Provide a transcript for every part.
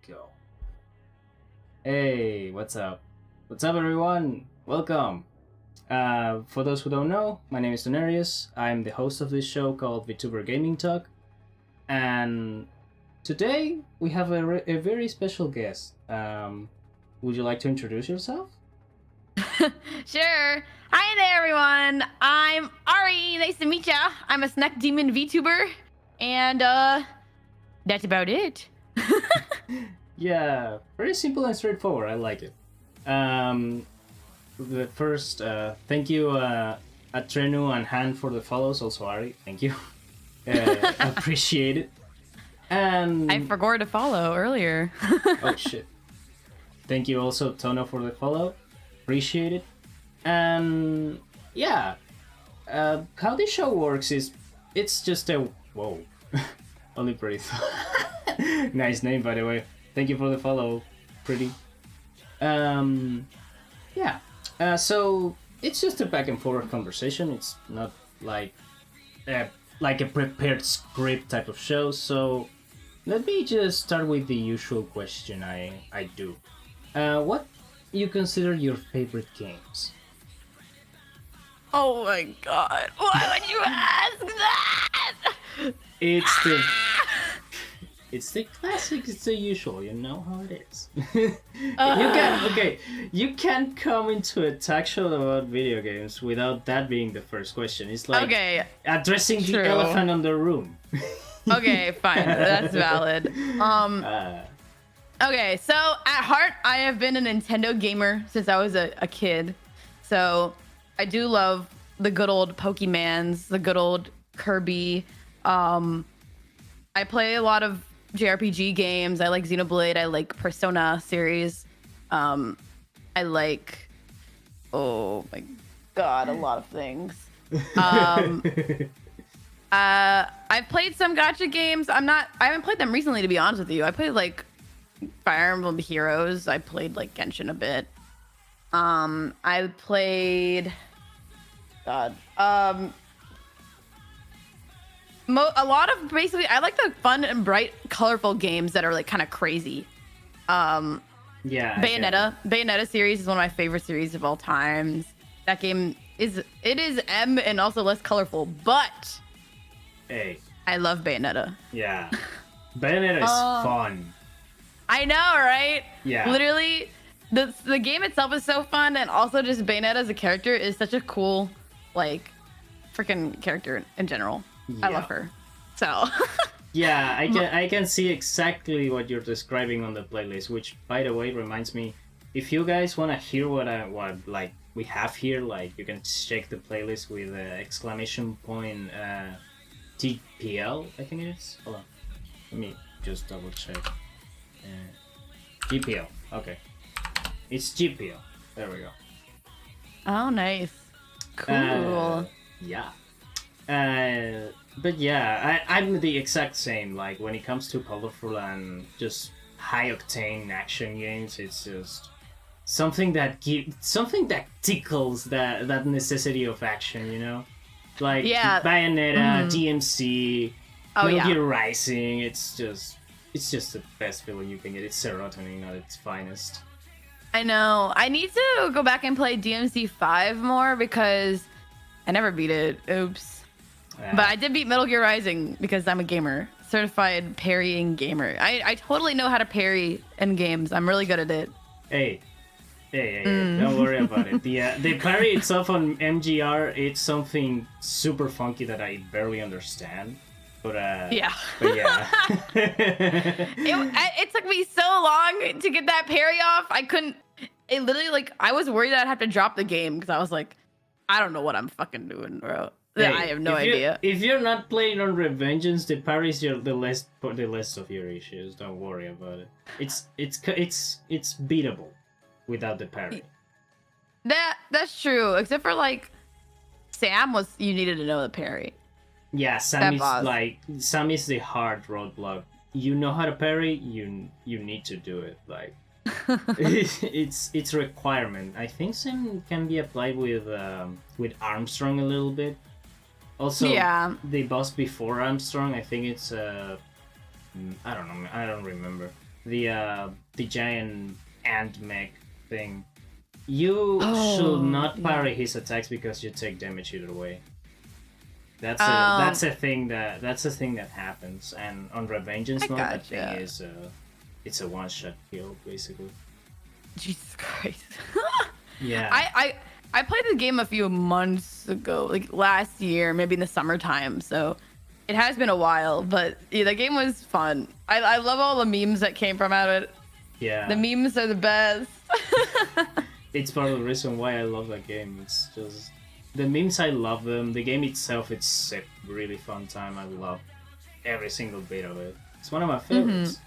Go. Hey, what's up? What's up, everyone? Welcome. For those who don't know, my name is Donarius. I'm the host of this show called Vtuber Gaming Talk. And today we have a very special guest. Would you like to introduce yourself? Sure. Hi there, everyone. I'm Ari. Nice to meet ya. I'm a snack demon VTuber. And, that's about it. Yeah, very simple and straightforward. I like it. The first, thank you, Atrenu and Han for the follows. Also, Ari, thank you. Appreciate it. And I forgot to follow earlier. oh shit. Thank you also, Tono, for the follow. Appreciate it. And yeah, how this show works is it's just a whoa, only pretty. Nice name, by the way. Thank you for the follow, pretty. Yeah. So it's just a back and forth conversation. It's not like a prepared script type of show. So let me just start with the usual question I do. What you consider your favorite games? Oh my god. Why would you ask that? It's the classic, it's the usual, you know how it is. You can't come into a talk show about video games without that being the first question. It's like addressing True. the elephant in the room. Okay, fine. That's valid. Okay, so at heart, I have been a Nintendo gamer since I was a kid. So I do love the good old Pokemans, the good old Kirby. I play a lot of JRPG games. I like Xenoblade. I like Persona series. I like, oh my god, a lot of things. I've played some gacha games. I haven't played them recently, to be honest with you. I played like Fire Emblem Heroes. I played like Genshin a bit. I played, God, a lot of basically I like the fun and bright, colorful games that are like kind of crazy. Yeah, Bayonetta series is one of my favorite series of all times. That game is M and also less colorful, but Hey, I love Bayonetta. yeah, Bayonetta is fun. I know, right? Yeah, Literally, the game itself is so fun, and also just Bayonetta as a character is such a cool, like, freaking character in general. I love her. So yeah, I can see exactly what you're describing on the playlist, which by the way reminds me, if you guys want to hear what like we have here, like you can check the playlist with exclamation point TPL, I think it is. Hold on, let me just double check. GPL, okay, it's GPL. There we go. oh, nice, cool. Yeah. But yeah, I'm the exact same. Like when it comes to colorful and just high octane action games, it's just something that tickles that necessity of action, you know? Like Bayonetta, DMC, Metal Gear Rising. It's just the best feeling you can get. It's serotonin at its finest. I know. I need to go back and play DMC 5 more because I never beat it. Oops. But I did beat Metal Gear Rising because I'm a gamer. Certified parrying gamer. I totally know how to parry in games. I'm really good at it. Hey, don't worry about it. The parry itself on MGR, it's something super funky that I barely understand. But yeah. It took me so long to get that parry off. I couldn't. It literally, like, I was worried I'd have to drop the game because I was like, I don't know what I'm fucking doing, bro. Hey, I have no idea. If you're not playing on Revengeance, the parry is the less of your issues. Don't worry about it. It's beatable without the parry. That's true. Except for like Sam you needed to know the parry. Yeah, Sam is the hard roadblock. You know how to parry, you need to do it. Like it's requirement. I think Sam can be applied with Armstrong a little bit. Also, the boss before Armstrong, I think it's I don't know. I don't remember. the giant ant mech thing. You should Oh, not yeah. parry his attacks because you take damage either way. Um, That's a thing that happens. And on I Revengeance mode, that thing gotcha. is it's a one-shot kill basically. Jesus Christ. Yeah. I played the game a few months ago, like last year, maybe in the summertime. So it has been a while, but yeah, the game was fun. I love all the memes that came from out of it. Yeah. The memes are the best. It's part of the reason why I love that game. It's just the memes. I love them. The game itself, it's a really fun time. I love every single bit of it. It's one of my favorites.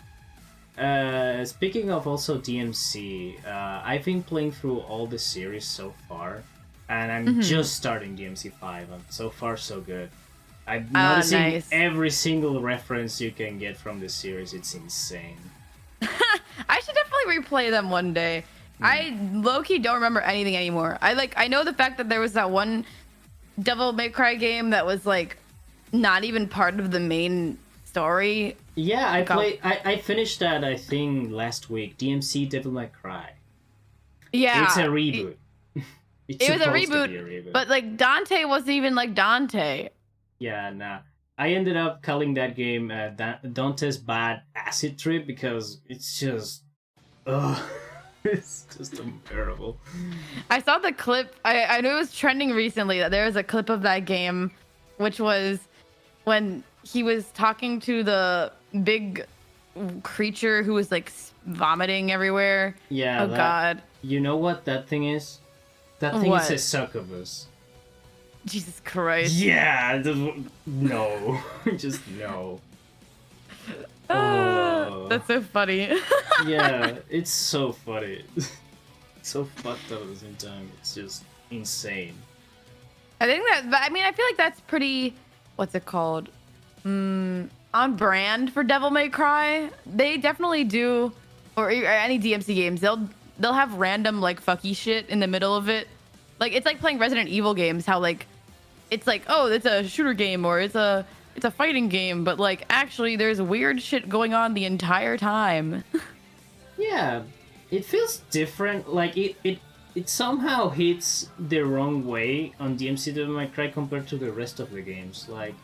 Speaking of also DMC, I've been playing through all the series so far, and I'm just starting DMC 5. And so far, so good. I'm noticing Nice. every single reference you can get from the series. It's insane. I should definitely replay them one day. I low-key don't remember anything anymore. I know the fact that there was that one Devil May Cry game that was like not even part of the main story. Yeah, I Like, played. I finished that. I think last week. DMC Devil May Cry. Yeah, It's a reboot. It's it was a supposed to reboot, be a reboot. but like Dante wasn't even like Dante. Yeah, nah. I ended up calling that game Dante's Bad Acid Trip because it's just, ugh, it's just unbearable. I saw the clip. I knew it was trending recently that there was a clip of that game, which was when he was talking to the big creature who was like vomiting everywhere. Yeah. Oh God. You know what that thing is? That thing What? is a succubus. Jesus Christ. Yeah. No. Just no. That's so funny. Yeah, it's so funny. So fucked up at the same time. It's just insane. I think that, but I mean, I feel like that's pretty, what's it called? On brand for Devil May Cry. They definitely do, or any DMC games. They'll have random like fucky shit in the middle of it. Like it's like playing Resident Evil games. How like it's like, oh, it's a shooter game or it's a fighting game, but like actually there's weird shit going on the entire time. Yeah, it feels different. Like it somehow hits the wrong way on DMC Devil May Cry compared to the rest of the games. Like,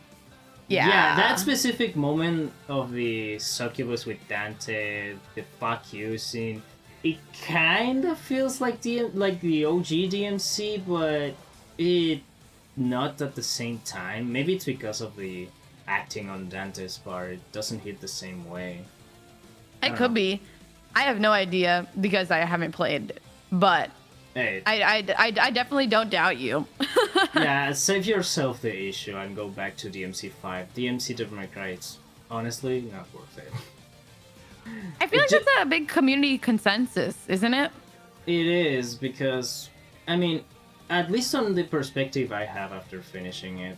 yeah, that specific moment of the succubus with Dante, the fuck you scene, it kind of feels like the OG DMC, but it not at the same time. Maybe it's because of the acting on Dante's part. It doesn't hit the same way. It could be. I have no idea because I haven't played, but Hey, I definitely don't doubt you. yeah, save yourself the issue and go back to DMC 5. DMC Devil May Cry, it's honestly not worth it. I feel like that's a big community consensus, isn't it? It is, because, I mean, at least on the perspective I have after finishing it,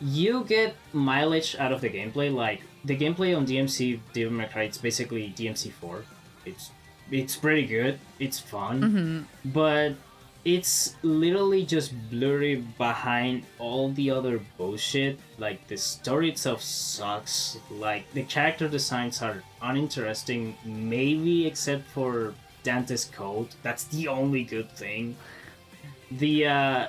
you get mileage out of the gameplay. Like, the gameplay on DMC Devil May Cry, it's basically DMC 4. It's pretty good, it's fun, but it's literally just blurry behind all the other bullshit. Like, the story itself sucks. Like, the character designs are uninteresting, maybe except for Dante's code. That's the only good thing. The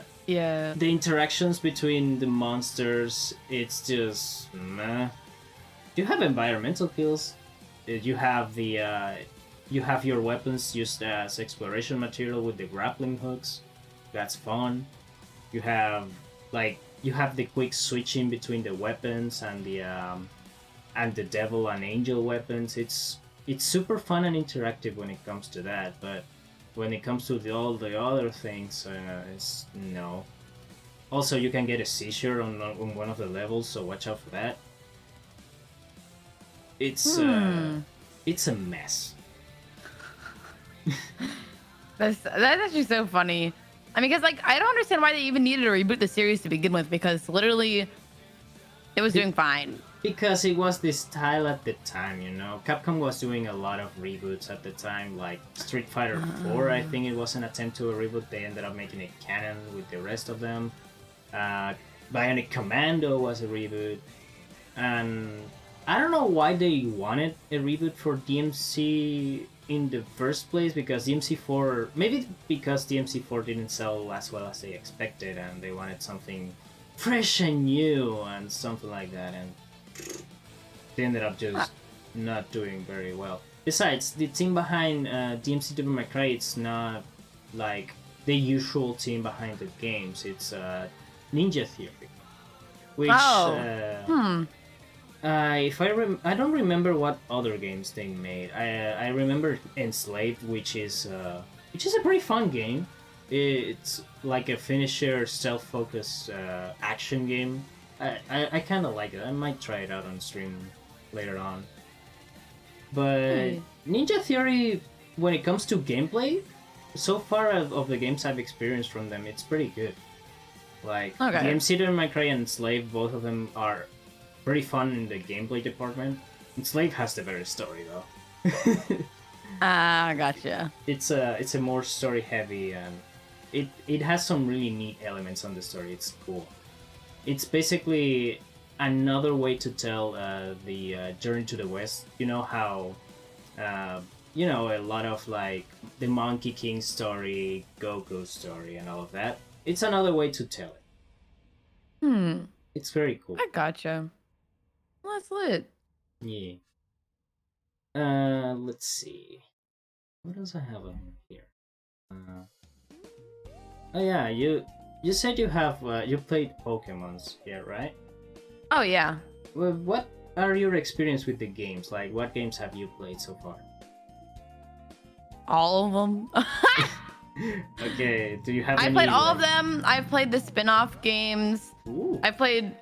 interactions between the monsters, it's just meh. You have environmental kills. You have you have your weapons used as exploration material with the grappling hooks. That's fun. You have the quick switching between the weapons and the devil and angel weapons. It's super fun and interactive when it comes to that, but when it comes to all the other things, it's no. Also, you can get a seizure on one of the levels, so watch out for that. It's a mess. That's actually so funny. I mean, because like I don't understand why they even needed to reboot the series to begin with, because literally it was doing fine. Because it was the style at the time, you know. Capcom was doing a lot of reboots at the time, like Street Fighter 4. I think it was an attempt to a reboot. They ended up making it canon with the rest of them. Bionic Commando was a reboot, and I don't know why they wanted a reboot for DMC in the first place, because DMC4, maybe because DMC4 didn't sell as well as they expected and they wanted something fresh and new and something like that, and they ended up just not doing very well. Besides, the team behind DMC Devil May Cry, it's not like the usual team behind the games. It's Ninja Theory, which if I don't remember what other games they made. I remember Enslaved, which is a pretty fun game. It's like a finisher, self-focused action game. I kind of like it. I might try it out on stream later on. But Ninja Theory, when it comes to gameplay, so far of the games I've experienced from them, it's pretty good. Like DMC Devil May Cry and Slave, both of them are pretty fun in the gameplay department. And Slave has the better story though. Gotcha. It's a more story heavy, and it has some really neat elements on the story. It's cool. It's basically another way to tell the Journey to the West. You know how a lot of like the Monkey King story, Goku story, and all of that. It's another way to tell it. It's very cool. I gotcha. Well, that's lit. Yeah. Let's see. What else I have on here? Oh yeah, you said you have you played Pokemon's, yeah, right? Oh yeah. Well, what are your experience with the games? Like, what games have you played so far? All of them. Okay, do you have? I played all of them. I've played the spin-off games. Ooh.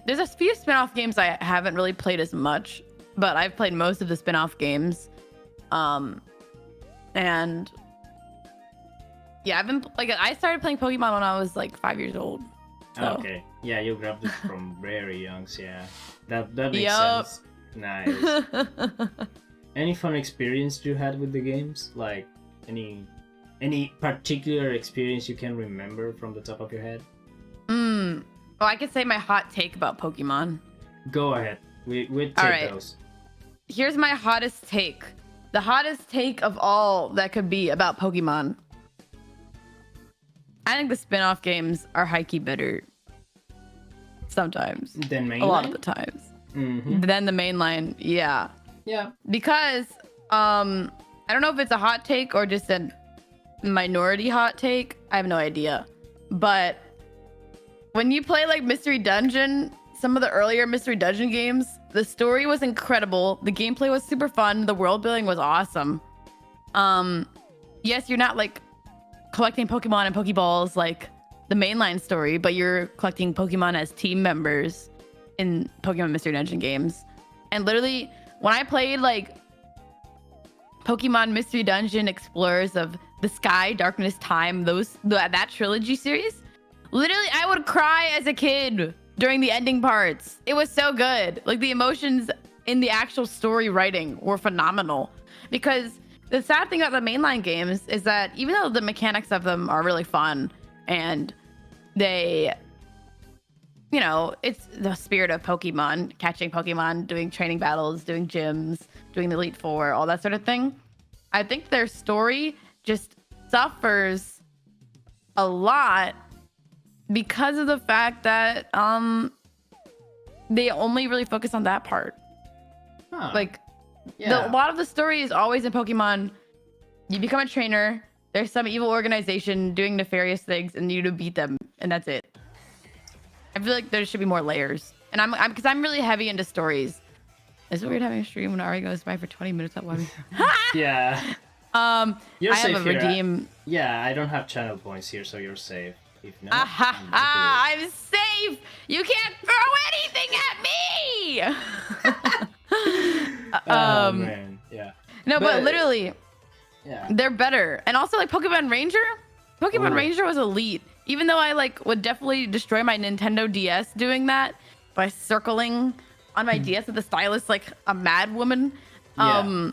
There's a few spin-off games I haven't really played as much, but I've played most of the spin-off games. And yeah, I started playing Pokemon when I was like 5 years old. So. Okay. Yeah, you grabbed it from very young, so yeah. That makes sense. Nice. Any fun experience you had with the games? Like any particular experience you can remember from the top of your head? Well, I could say my hot take about Pokemon. Go ahead. We'd take those. Here's my hottest take. The hottest take of all that could be about Pokemon. I think the spin-off games are high-key better. Sometimes. Than mainline? A lot of the times. Mm-hmm. Than the mainline, yeah. Yeah. Because, I don't know if it's a hot take or just a minority hot take. I have no idea. But when you play like Mystery Dungeon, some of the earlier Mystery Dungeon games, the story was incredible. The gameplay was super fun. The world building was awesome. Yes, you're not like collecting Pokemon and Pokeballs like the mainline story, but you're collecting Pokemon as team members in Pokemon Mystery Dungeon games. And literally, when I played like Pokemon Mystery Dungeon Explorers of the Sky, Darkness, Time, that trilogy series, literally I would cry as a kid during the ending parts. It was so good. Like the emotions in the actual story writing were phenomenal. Because the sad thing about the mainline games is that even though the mechanics of them are really fun and they, it's the spirit of Pokemon, catching Pokemon, doing training battles, doing gyms, doing the Elite Four, all that sort of thing. I think their story just suffers a lot because of the fact that they only really focus on that part. Huh. Like, yeah. a lot of the story is always in Pokemon. You become a trainer. There's some evil organization doing nefarious things, and you to beat them, and that's it. I feel like there should be more layers, and I'm really heavy into stories. Is it weird having a stream when it already goes by for 20 minutes at one? Yeah. You're I safe have a here. redeem. Yeah, I don't have channel points here, so you're safe. If not, I'm safe. You can't throw anything at me. Oh man, yeah. No, but literally, yeah, they're better. And also, like Pokemon Ranger. Pokemon Ranger was elite. Even though I would definitely destroy my Nintendo DS doing that by circling on my DS with the stylus like a mad woman. Yeah.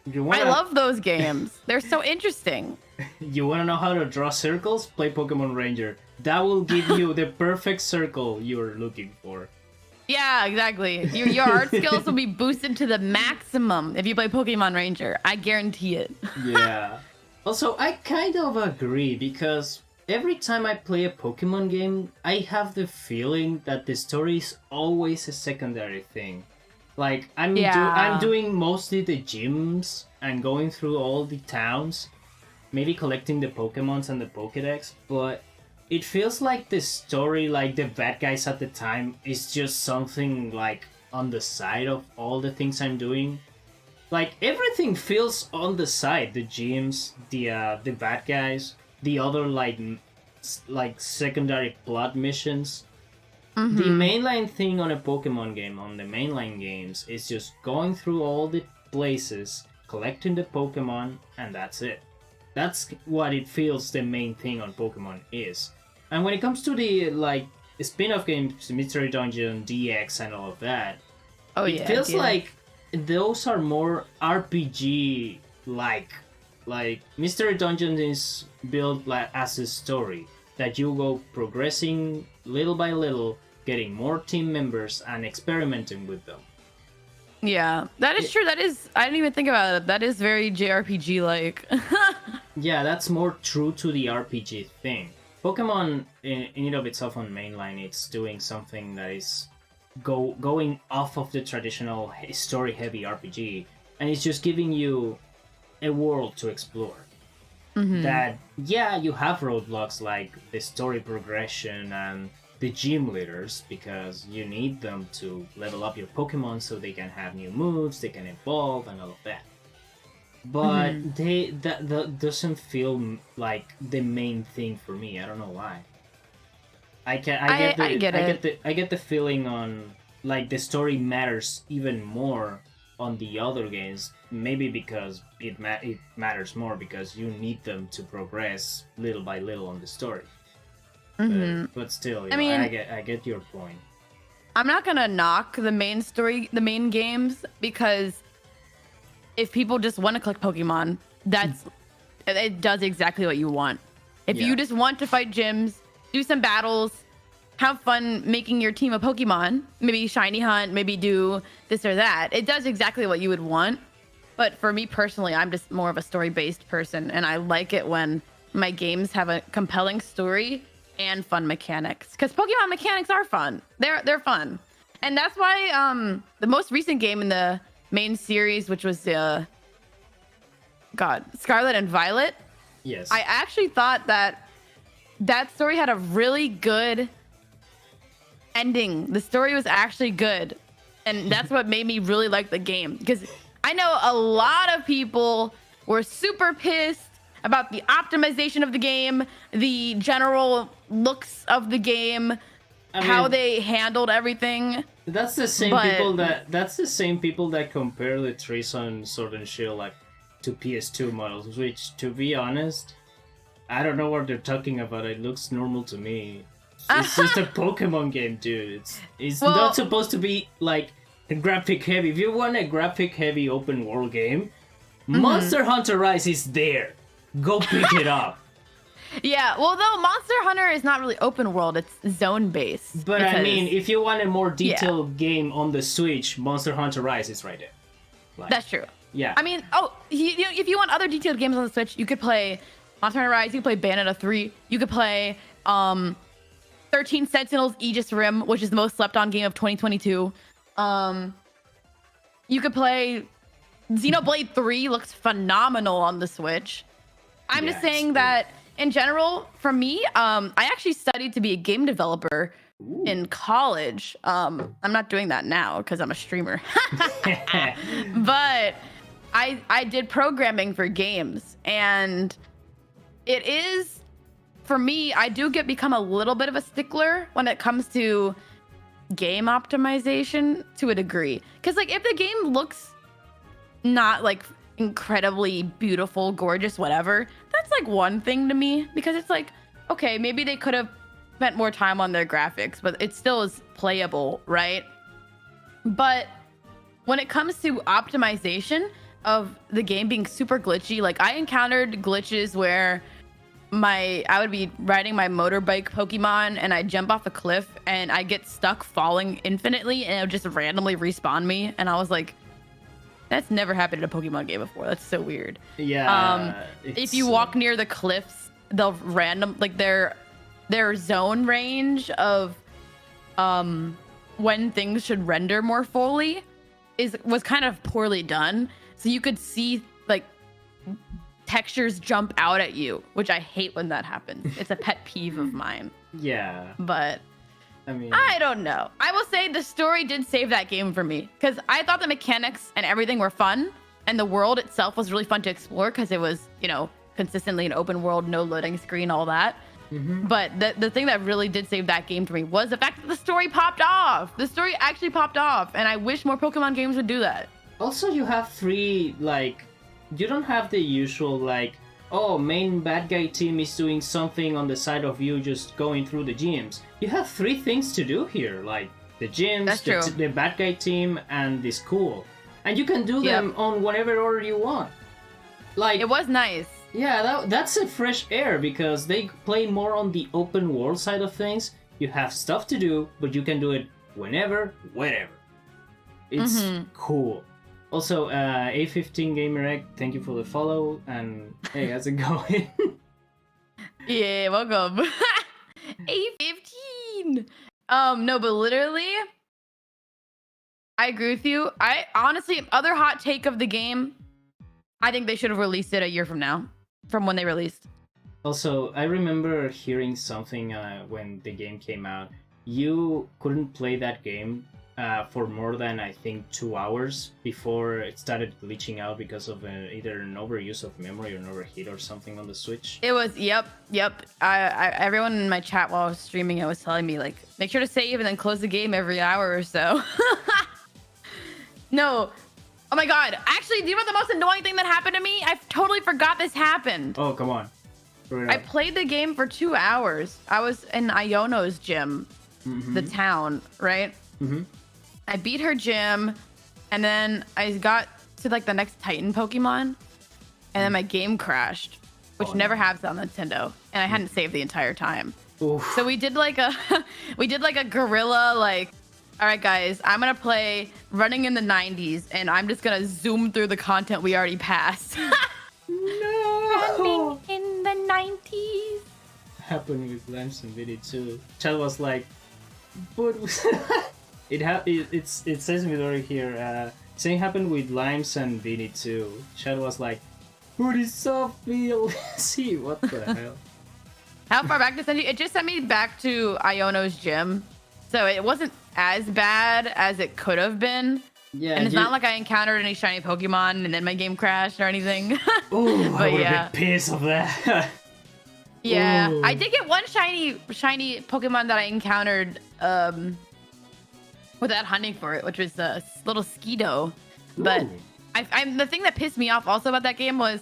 I love those games. They're so interesting. You want to know how to draw circles? Play Pokemon Ranger. That will give you the perfect circle you're looking for. Yeah, exactly. Your art skills will be boosted to the maximum if you play Pokemon Ranger. I guarantee it. Yeah. Also, I kind of agree because every time I play a Pokemon game, I have the feeling that the story is always a secondary thing. Like I'm Yeah. doing mostly the gyms and going through all the towns, maybe collecting the Pokemons and the Pokédex, but it feels like the story, like the bad guys at the time, is just something like on the side of all the things I'm doing. Like everything feels on the side. The gyms, the bad guys, the other like secondary plot missions. The Mm-hmm. mainline thing on a Pokemon game, on the mainline games, is just going through all the places, collecting the Pokemon, and that's it. That's what it feels the main thing on Pokemon is. And when it comes to the like spin-off games, Mystery Dungeon, DX, and all of that, Oh it yeah, feels dear. like those are more RPG like. Like Mystery Dungeon is built like as a story that you go progressing little by little, getting more team members and experimenting with them. Yeah, that is It, true. That is. I didn't even think about it. That is very JRPG like. yeah, that's more true to the RPG thing. Pokemon, in and of itself on mainline, it's doing something that is going off of the traditional story-heavy RPG, and it's just giving you a world to explore. Mm-hmm. That yeah, you have roadblocks like the story progression and the gym leaders because you need them to level up your Pokemon so they can have new moves, they can evolve, and all of that. But Mm-hmm. that doesn't feel like the main thing for me. I don't know why. I get it. I get the feeling on like the story matters even more on the other games. Maybe because it matters more because you need them to progress little by little on the story. Mm-hmm. But still, I mean, I get your point. I'm not gonna knock the main story, the main games, because if people just want to collect Pokemon, that's it does exactly what you want. If Yeah. you just want to fight gyms, do some battles, have fun making your team a Pokemon, maybe shiny hunt, maybe do this or that, it does exactly what you would want. But for me personally, I'm just more of a story-based person, and I like it when my games have a compelling story and fun mechanics. Because Pokemon mechanics are fun. They're fun, and that's why the most recent game in the main series, which was Scarlet and Violet, Yes. I actually thought that that story had a really good ending. The story was actually good, and that's what made me really like the game, because I know a lot of people were super pissed about the optimization of the game, the general looks of the game, I how mean, they handled everything. But that's the same people that compare the trees on Sword and Shield like to PS2 models, which to be honest, I don't know what they're talking about. It looks normal to me. It's just a Pokemon game, dude. It's not well, supposed to be like graphic heavy. If you want a graphic heavy open world game, mhm. Monster Hunter Rise is there. Go pick it up. Yeah, well, though Monster Hunter is not really open world, it's zone based. But I Because mean, if you want a more yeah, detailed game on the Switch, Monster Hunter Rise is right there. Like, that's true. yeah. I mean, oh, if you want other detailed games on the Switch, you could play Monster Hunter Rise, you could play Bayonetta 3, you could play 13 Sentinels Aegis Rim, which is the most slept on game of 2022. You could play Xenoblade 3, looks phenomenal on the Switch. I'm Yeah, just it's saying great. that in general, for me, I actually studied to be a game developer Ooh. in college. I'm not doing that now because I'm a streamer. But I did programming for games, and it is, for me, I do become a little bit of a stickler when it comes to game optimization to a degree. Because like if the game looks not like incredibly beautiful, gorgeous, whatever, that's like one thing to me, because it's like, okay, maybe they could have spent more time on their graphics, but it still is playable, right? But when it comes to optimization of the game being super glitchy, like I encountered glitches where I would be riding my motorbike Pokemon and I jump off a cliff and I get stuck falling infinitely and it would just randomly respawn me. And I was like, that's never happened in a Pokemon game before. That's so weird. Yeah. If you walk near the cliffs, they'll like their zone range of when things should render more fully was kind of poorly done. So you could see like textures jump out at you, which I hate when that happens. It's a pet peeve of mine. Yeah. But I mean, I don't know. I will say the story did save that game for me because I thought the mechanics and everything were fun and the world itself was really fun to explore because it was, you know, consistently an open world, no loading screen, all that. But the thing that really did save that game for me was the fact that the story popped off. The story actually popped off, and I wish more Pokemon games would do that. Also, you have three, like, you don't have the usual, like, oh, main bad guy team is doing something on the side of you just going through the gyms. You have three things to do here, like the gyms, the bad guy team, and the school. And you can do them on whatever order you want. Like, it was nice. Yeah, that's a fresh air because they play more on the open world side of things. You have stuff to do, but you can do it whenever, wherever. It's cool. Also, A15 Gamer Egg, thank you for the follow. And hey, how's it going? Yeah, welcome. A15. No, but literally, I agree with you. I honestly, other hot take of the game, I think they should have released it a year from now, from when they released. Also, I remember hearing something when the game came out. You couldn't play that game for more than, I think, 2 hours before it started glitching out because of either an overuse of memory or an overheat or something on the Switch. It was, yep. Everyone in my chat while I was streaming it was telling me, like, make sure to save and then close the game every hour or so. No. Oh my god. Actually, do you know the most annoying thing that happened to me? I totally forgot this happened. Oh, come on. I played the game for 2 hours. I was in Iono's gym, the town, right? I beat her gym, and then I got to like the next Titan Pokemon, and then my game crashed, which never happens on Nintendo, and I hadn't saved the entire time. Oof. So we did like a guerrilla, like, all right, guys, I'm gonna play Running in the 90s, and I'm just gonna zoom through the content we already passed. No. Running in the 90s. Happened with Lamps and Vidi too. Chad was like, but it says Midori here. Same happened with Limes and Vini too. Chad was like, "What is soft feel?" See what the hell? How far back to send you? It just sent me back to Iono's gym, so it wasn't as bad as it could have been. Yeah, and it's not like I encountered any shiny Pokemon and then my game crashed or anything. Ooh, I would have been pissed of that. Yeah, ooh. I did get one shiny Pokemon that I encountered without hunting for it, which was a little Skeeto. But the thing that pissed me off also about that game was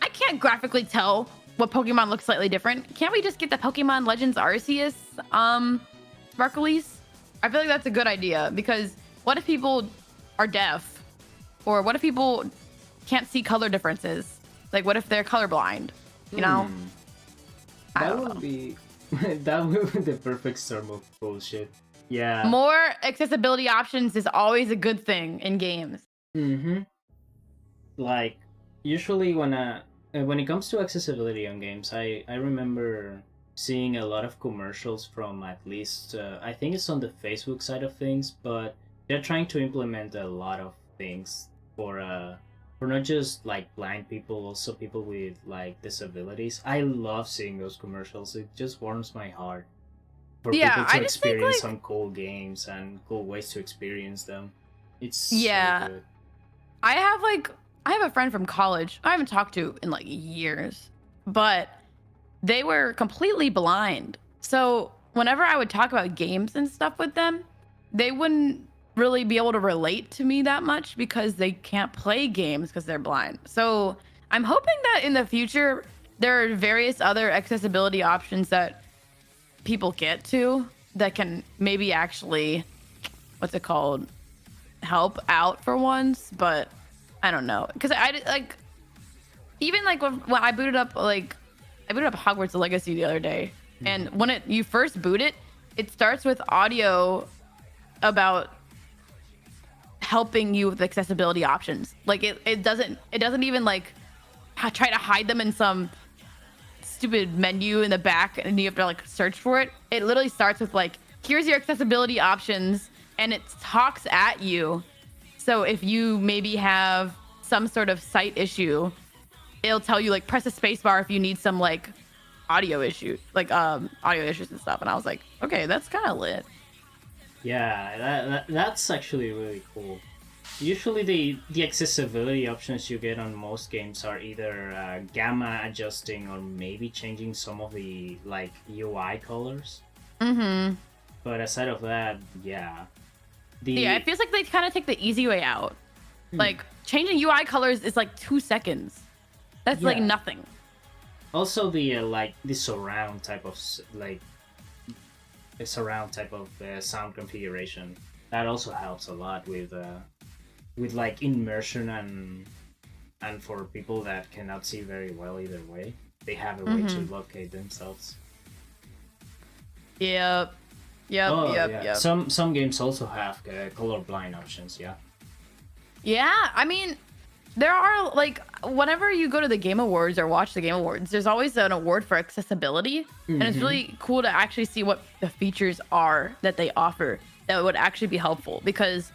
I can't graphically tell what Pokemon looks slightly different. Can't we just get the Pokemon Legends Arceus Sparkleys? I feel like that's a good idea because what if people are deaf? Or what if people can't see color differences? Like, what if they're colorblind? You know? That would be the perfect storm of bullshit. Yeah. More accessibility options is always a good thing in games. Like, usually when it comes to accessibility on games, I remember seeing a lot of commercials from at least, I think it's on the Facebook side of things, but they're trying to implement a lot of things for not just like blind people, also people with like disabilities. I love seeing those commercials. It just warms my heart for people to experience some cool games and cool ways to experience them. It's so good. I have a friend from college I haven't talked to in like years, but they were completely blind. So whenever I would talk about games and stuff with them, they wouldn't really be able to relate to me that much because they can't play games because they're blind. So I'm hoping that in the future there are various other accessibility options that people get to that can maybe actually, what's it called, help out for once. But I don't know, because I like, even like when I booted up like I booted up Hogwarts Legacy the other day, and when you first boot it, it starts with audio about helping you with accessibility options. Like it doesn't even like try to hide them in some stupid menu in the back and you have to like search for it. It literally starts with like, here's your accessibility options, and it talks at you. So if you maybe have some sort of sight issue, it'll tell you like press a space bar if you need some like audio issues and stuff. And I was like, okay, that's kind of lit. Yeah, that's actually really cool. Usually the accessibility options you get on most games are either gamma adjusting or maybe changing some of the like UI colors. But aside of that, yeah. It feels like they kind of take the easy way out. Like changing UI colors is like 2 seconds. That's like nothing. Also the the surround type of sound configuration, that also helps a lot with like immersion and for people that cannot see very well either way, they have a way to locate themselves. Yep. Some games also have colorblind options. Yeah, I mean, there are like whenever you go to the Game Awards or watch the Game Awards, there's always an award for accessibility, and it's really cool to actually see what the features are that they offer that would actually be helpful. Because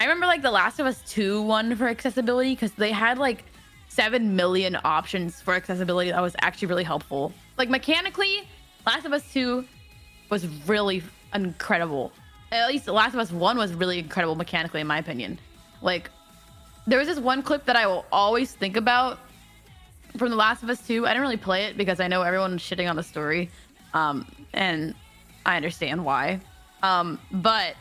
I remember like The Last of Us 2 won for accessibility because they had like 7 million options for accessibility that was actually really helpful. Like mechanically, Last of Us 2 was really incredible. At least The Last of Us 1 was really incredible mechanically, in my opinion. Like, there was this one clip that I will always think about from The Last of Us 2. I didn't really play it because I know everyone's shitting on the story. And I understand why. But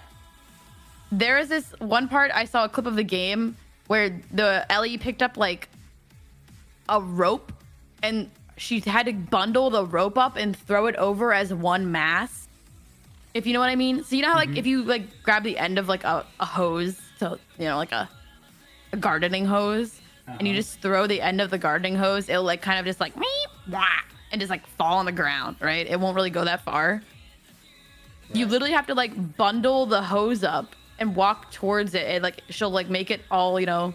there is this one part, I saw a clip of the game where the Ellie picked up like a rope and she had to bundle the rope up and throw it over as one mass. If you know what I mean. So you know how like if you like grab the end of like a hose, so you know, like a gardening hose, and you just throw the end of the gardening hose, it'll like kind of just like and just like fall on the ground, right? It won't really go that far. Right. You literally have to like bundle the hose up and walk towards it, and like she'll like make it all, you know,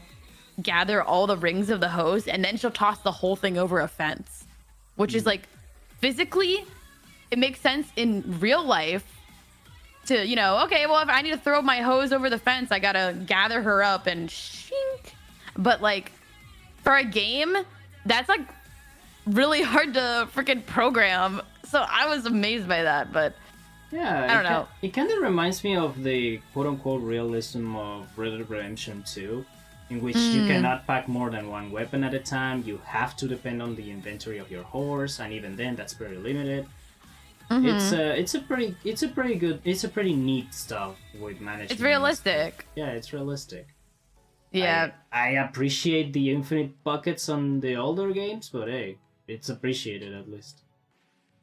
gather all the rings of the hose, and then she'll toss the whole thing over a fence, which is like physically it makes sense in real life to, you know, okay, well, if I need to throw my hose over the fence, I gotta gather her up and shink. But like for a game, that's like really hard to freaking program. So I was amazed by that, but yeah, I don't know. It kind of reminds me of the quote-unquote realism of Red Dead Redemption 2, in which you cannot pack more than one weapon at a time. You have to depend on the inventory of your horse, and even then, that's very limited. It's a pretty neat stuff with management. It's realistic. Yeah, it's realistic. Yeah, I appreciate the infinite buckets on the older games, but hey, it's appreciated at least.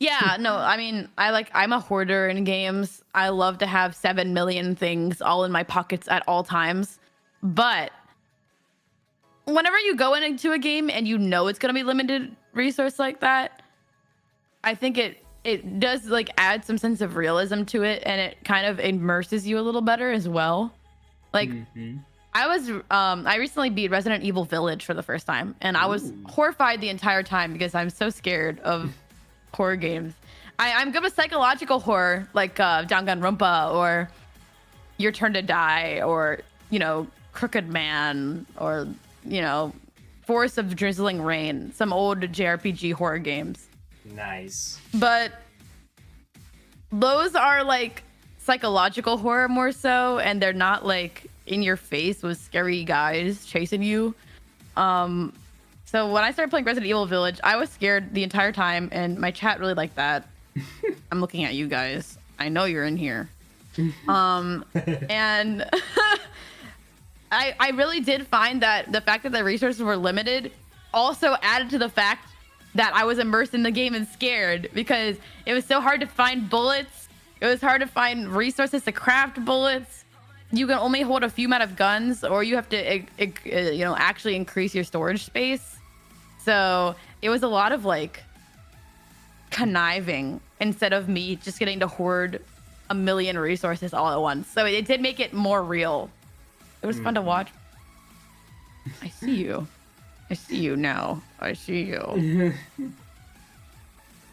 Yeah, no, I mean, I'm a hoarder in games. I love to have 7 million things all in my pockets at all times. But whenever you go into a game and you know it's going to be limited resource like that, I think it does like add some sense of realism to it, and it kind of immerses you a little better as well. Like I recently beat Resident Evil Village for the first time, and I was horrified the entire time because I'm so scared of horror games. I'm good with psychological horror like Danganronpa or Your Turn to Die or, you know, Crooked Man or, you know, Forest of Drizzling Rain, some old JRPG horror games. Nice. But those are like psychological horror more so, and they're not like in your face with scary guys chasing you. So when I started playing Resident Evil Village, I was scared the entire time, and my chat really liked that. I'm looking at you guys. I know you're in here. And I really did find that the fact that the resources were limited also added to the fact that I was immersed in the game and scared, because it was so hard to find bullets. It was hard to find resources to craft bullets. You can only hold a few amount of guns, or you have to, you know, actually increase your storage space. So it was a lot of like conniving instead of me just getting to hoard a million resources all at once. So it did make it more real. It was fun to watch. I see you. I see you now. I see you.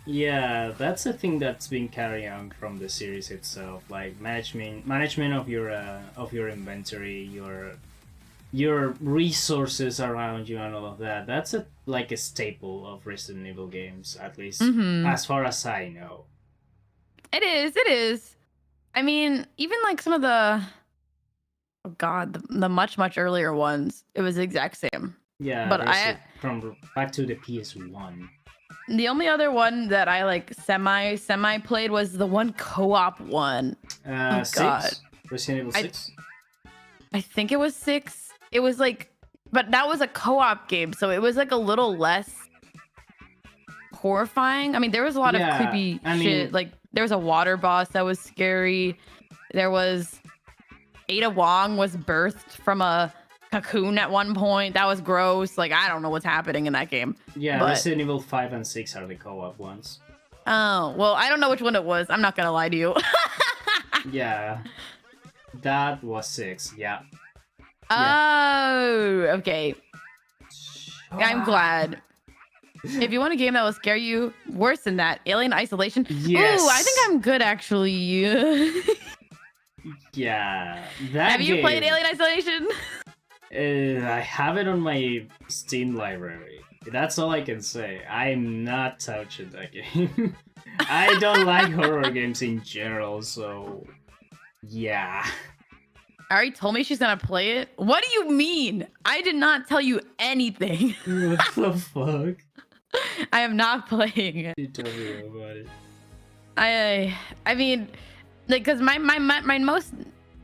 Yeah, that's a thing that's been carried on from the series itself, like management of your inventory, your resources around you, and all of that. That's like a staple of Resident Evil games, at least as far as I know. It is. It is. I mean, even like some of the the much earlier ones, it was the exact same. Yeah, but from back to the PS1. The only other one that I like semi played was the one co-op one. Oh, 6? God. Resident Evil 6? I think it was 6. It was like, but that was a co-op game, so it was like a little less horrifying. I mean, there was a lot of creepy shit. Like, there was a water boss that was scary. There was Ada Wong was birthed from a cocoon at one point. That was gross. Like, I don't know what's happening in that game. Yeah, but Resident Evil 5 and 6 are the co-op ones. Oh, well, I don't know which one it was. I'm not gonna lie to you. Yeah. That was 6, yeah. Oh, okay. I'm glad. If you want a game that will scare you, worse than that, Alien Isolation. Yes. Ooh, I think I'm good, actually. Yeah. That Have you played Alien Isolation? I have it on my Steam library. That's all I can say. I'm not touching that game. I don't like horror games in general, so yeah. Ari told me she's gonna play it. What do you mean? I did not tell you anything. What the fuck? I am not playing it. You told me about it. I mean, like, cause my most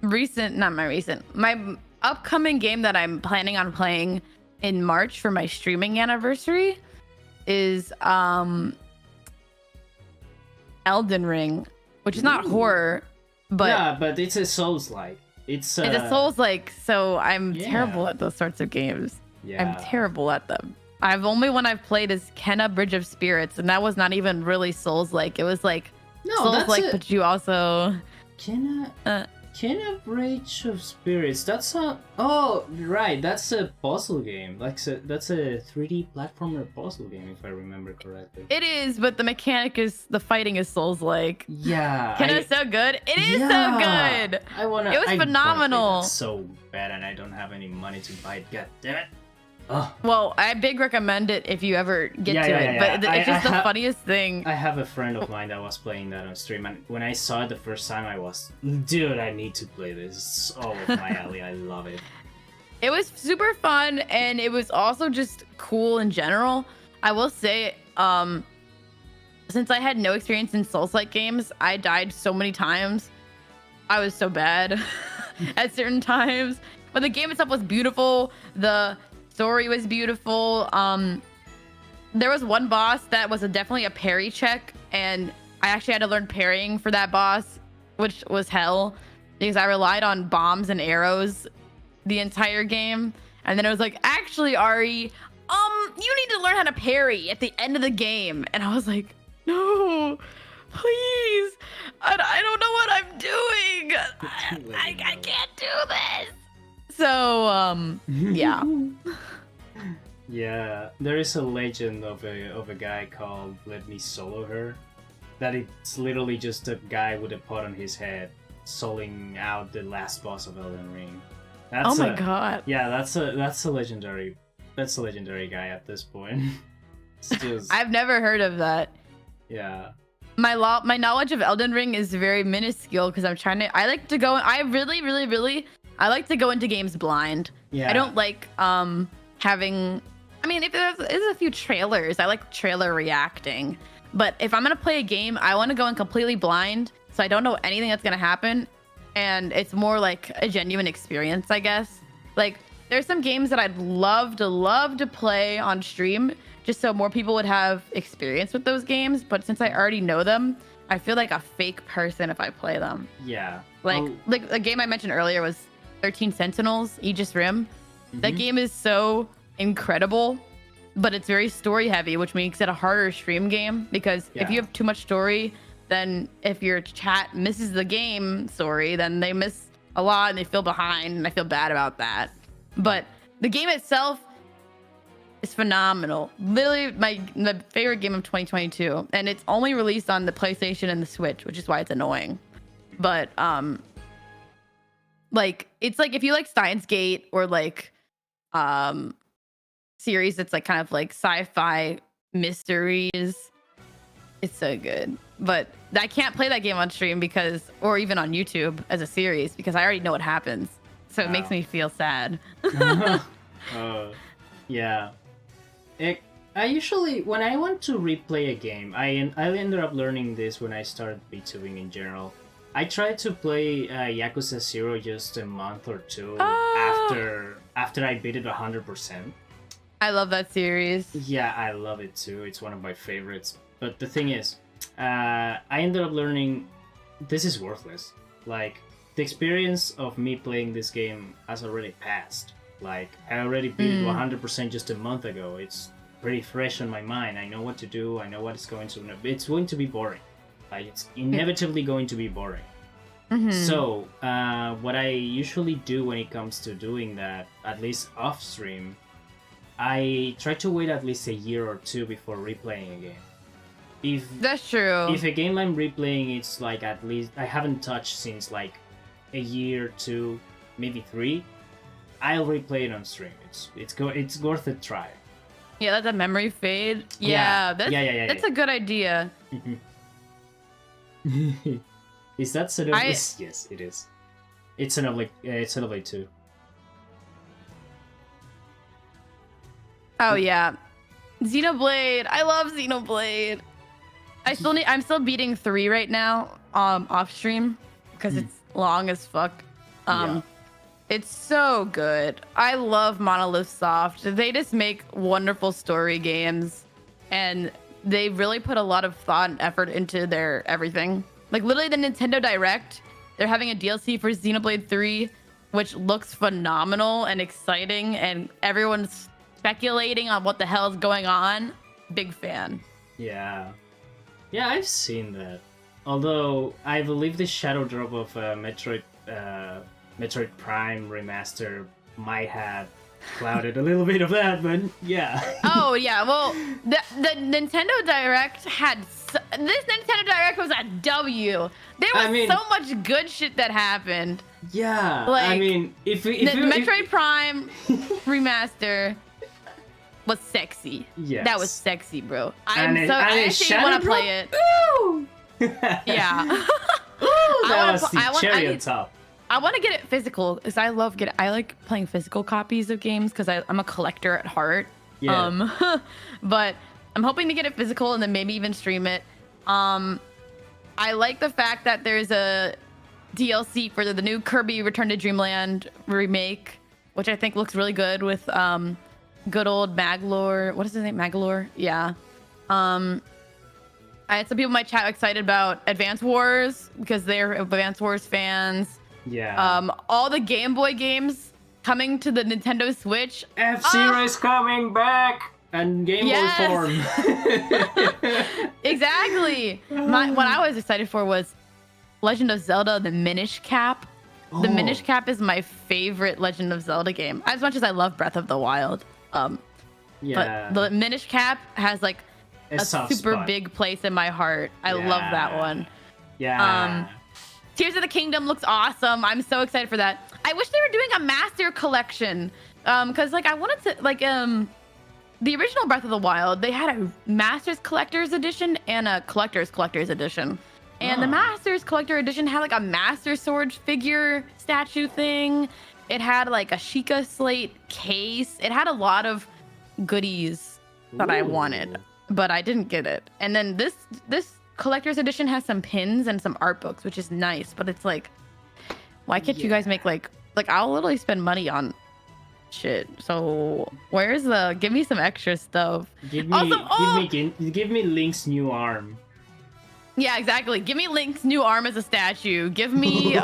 recent, not my recent, my upcoming game that I'm planning on playing in March for my streaming anniversary is Elden Ring, which is not horror, but yeah, but it's a Souls-like. It's a Souls-like, so I'm terrible at those sorts of games. Yeah. I'm terrible at them. Only one I've played is Kenna Bridge of Spirits, and that was not even really Souls-like. It was like Souls-like, but you also Kenna Bridge of Spirits. That's a right. That's a puzzle game. That's a 3D platformer puzzle game, if I remember correctly. It is, but the fighting is Souls-like. Yeah, Kenna's so good. It is so good. It was phenomenal. So bad, and I don't have any money to buy it. God damn it. Oh. Well, I big recommend it if you ever get to it. But it's just the funniest thing. I have a friend of mine that was playing that on stream, and when I saw it the first time, I was, dude, I need to play this. It's all of my alley. I love it. It was super fun, and it was also just cool in general. I will say, since I had no experience in Souls-like games, I died so many times. I was so bad at certain times. But the game itself was beautiful. The story was beautiful. There was one boss that was definitely a parry check, and I actually had to learn parrying for that boss, which was hell because I relied on bombs and arrows the entire game. And then it was like, actually, Ari, you need to learn how to parry at the end of the game. And I was like, no, please, I don't know what I'm doing. I can't do this. So, yeah. Yeah, there is a legend of a guy called Let Me Solo Her. That it's literally just a guy with a pot on his head soloing out the last boss of Elden Ring. Oh my god. Yeah, that's a legendary guy at this point. I've never heard of that. Yeah. My knowledge of Elden Ring is very minuscule because I like to go into games blind. Yeah. I don't like if there's a few trailers, I like trailer reacting. But if I'm gonna play a game, I want to go in completely blind, so I don't know anything that's gonna happen, and it's more like a genuine experience, I guess. Like, there's some games that I'd love to play on stream, just so more people would have experience with those games. But since I already know them, I feel like a fake person if I play them. Yeah. Like the game I mentioned earlier was 13 Sentinels, Aegis Rim. Mm-hmm. That game is so incredible. but it's very story heavy, which makes it a harder stream game because if you have too much story, then if your chat misses the game story, then they miss a lot and they feel behind, and I feel bad about that. But the game itself is phenomenal. Literally my favorite game of 2022, and it's only released on the PlayStation and the Switch, which is why it's annoying. But like it's like if you like Steins Gate or like series that's like kind of like sci-fi mysteries, it's so good. But I can't play that game on stream because, or even on YouTube as a series, because I already know what happens. So it makes me feel sad. Yeah. I usually, when I want to replay a game, I ended up learning this when I started VTubing in general. I tried to play Yakuza 0 just a month or two after I beat it 100%. I love that series. Yeah, I love it too. It's one of my favorites. But the thing is, I ended up learning this is worthless. Like, the experience of me playing this game has already passed. Like, I already beat it 100% just a month ago. It's pretty fresh on my mind. I know what to do. I know what it's going to... It's going to be boring. Like, it's inevitably going to be boring. So, what I usually do when it comes to doing that, at least off-stream, I try to wait at least a year or two before replaying a game. That's true. If a game I'm replaying, it's like at least I haven't touched since like a year, 2, maybe 3, I'll replay it on stream. It's worth a try. Yeah, that's a memory fade. Yeah, that's a good idea. Is that Xenoblade? Yes, it is. It's Xenoblade. It's Xenoblade 2. Oh yeah, Xenoblade. I love Xenoblade. I'm still beating 3 right now, off stream, because it's long as fuck. It's so good. I love Monolith Soft. They just make wonderful story games, and they really put a lot of thought and effort into their everything. Like literally the Nintendo Direct, they're having a DLC for Xenoblade 3, which looks phenomenal and exciting, and everyone's speculating on what the hell is going on. Big fan. Yeah, I've seen that. Although I believe the shadow drop of Metroid Prime remaster might have clouded a little bit of that, but yeah. Oh yeah, well, the Nintendo Direct had this Nintendo Direct was a W. There was so much good shit that happened. Yeah, like, I mean, if Metroid Prime remaster was sexy. Yes. That was sexy, bro. I actually want to play it. Ooh! Yeah. Ooh, that was the cherry on top. I want to get it physical because I like playing physical copies of games because I'm a collector at heart. Yeah. But I'm hoping to get it physical and then maybe even stream it. I like the fact that there's a DLC for the new Kirby Return to Dreamland remake, which I think looks really good with good old Maglor. What is his name? Maglor? Yeah. I had some people in my chat excited about Advance Wars because they're Advance Wars fans. Yeah. All the Game Boy games coming to the Nintendo Switch. F-Zero is coming back and Game Boy form. Exactly. What I was excited for was Legend of Zelda: The Minish Cap. The Minish Cap is my favorite Legend of Zelda game, as much as I love Breath of the Wild. But the Minish Cap has like a super big place in my heart. I love that one. Yeah. Tears of the Kingdom looks awesome. I'm so excited for that. I wish they were doing a master collection. Because like I wanted to like the original Breath of the Wild, they had a Masters Collector's Edition and a Collector's Edition. And the Masters Collector Edition had like a Master Sword figure statue thing. It had like a Sheikah Slate case. It had a lot of goodies that I wanted, but I didn't get it. And then this Collector's Edition has some pins and some art books, which is nice, but it's like, why can't you guys make like I'll literally spend money on shit. So where's give me some extra stuff. Give me Link's new arm. Yeah, exactly. Give me Link's new arm as a statue. Give me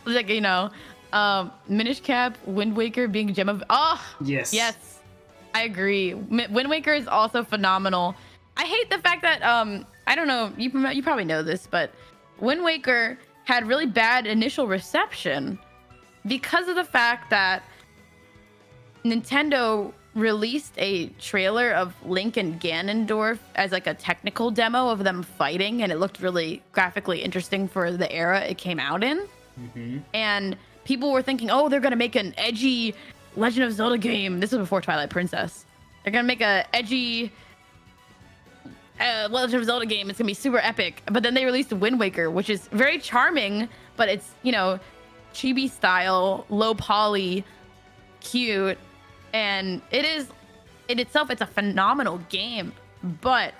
like, you know, Minish Cap, Wind Waker being Gem of... Oh! Yes. Yes. I agree. Wind Waker is also phenomenal. I hate the fact that I don't know, you probably know this, but Wind Waker had really bad initial reception because of the fact that Nintendo released a trailer of Link and Ganondorf as like a technical demo of them fighting, and it looked really graphically interesting for the era it came out in. And people were thinking, oh, they're gonna make an edgy Legend of Zelda game. This was before Twilight Princess. They're gonna make a edgy Legend of Zelda game. It's gonna be super epic. But then they released Wind Waker, which is very charming, but it's, you know, chibi style, low poly, cute, and it is in itself, it's a phenomenal game, but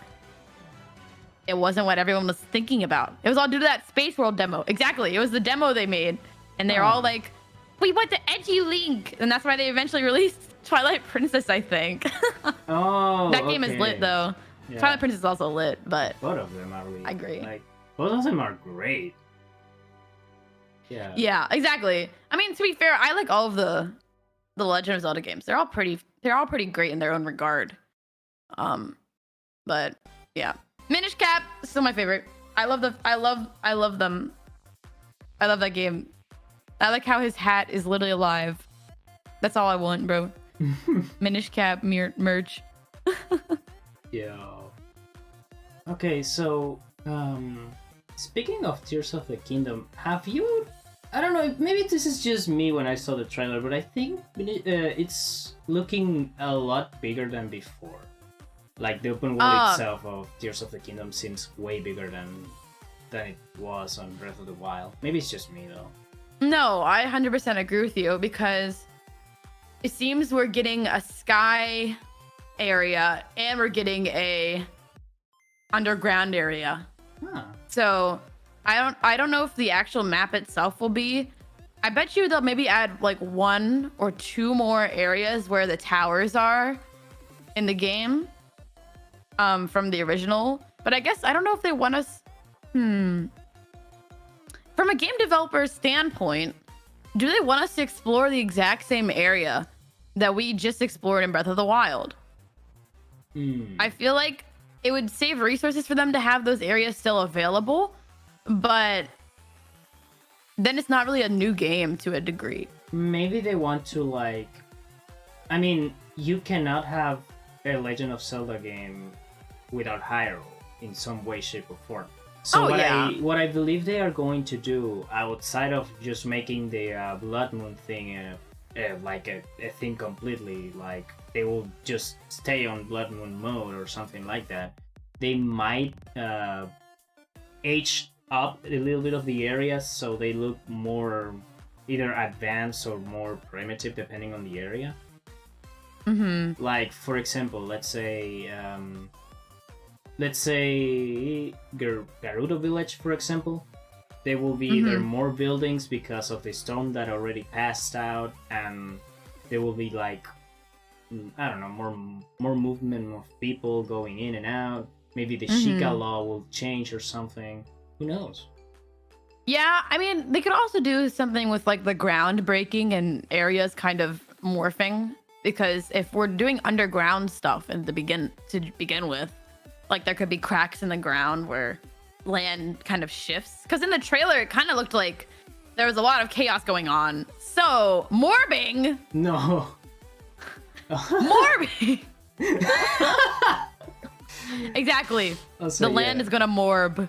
it wasn't what everyone was thinking about. It was all due to that Space World demo. Exactly. It was the demo they made, and they're all like, we want the edgy Link, and that's why they eventually released Twilight Princess, I think. Oh, that game is lit though. Yeah. Twilight Princess is also lit, but Both of them are really. I agree. Like, both of them are great. Yeah. Yeah, exactly. I mean, to be fair, I like all of the Legend of Zelda games. They're all pretty great in their own regard. But yeah. Minish Cap, still my favorite. I love them. I love that game. I like how his hat is literally alive. That's all I want, bro. Minish Cap merch. Yeah. Okay, so speaking of Tears of the Kingdom, have you? I don't know. Maybe this is just me when I saw the trailer, but I think it's looking a lot bigger than before. Like the open world itself of Tears of the Kingdom seems way bigger than it was on Breath of the Wild. Maybe it's just me though. No, I 100% agree with you, because it seems we're getting a sky area and we're getting a underground area. Huh. So I don't know if the actual map itself will be. I bet you they'll maybe add like 1 or 2 more areas where the towers are in the game from the original. But I guess I don't know if they want us. From a game developer standpoint, do they want us to explore the exact same area that we just explored in Breath of the Wild? I feel like it would save resources for them to have those areas still available, but then it's not really a new game to a degree. Maybe they want to, like, I mean, you cannot have a Legend of Zelda game without Hyrule in some way, shape, or form. So what I believe they are going to do, outside of just making the Blood Moon thing like a thing completely, like they will just stay on Blood Moon mode or something like that, they might age up a little bit of the areas so they look more either advanced or more primitive depending on the area. Like, for example, let's say Gerudo Village, for example. There will be either more buildings because of the storm that already passed out, and there will be, like, I don't know, more movement of people going in and out. Maybe the Sheikah law will change or something. Who knows? Yeah, I mean, they could also do something with like the ground breaking and areas kind of morphing, because if we're doing underground stuff to begin with, like there could be cracks in the ground where land kind of shifts. Because in the trailer, it kind of looked like there was a lot of chaos going on. So, morbing. No. Morbing. Exactly. Also, the land is gonna morb.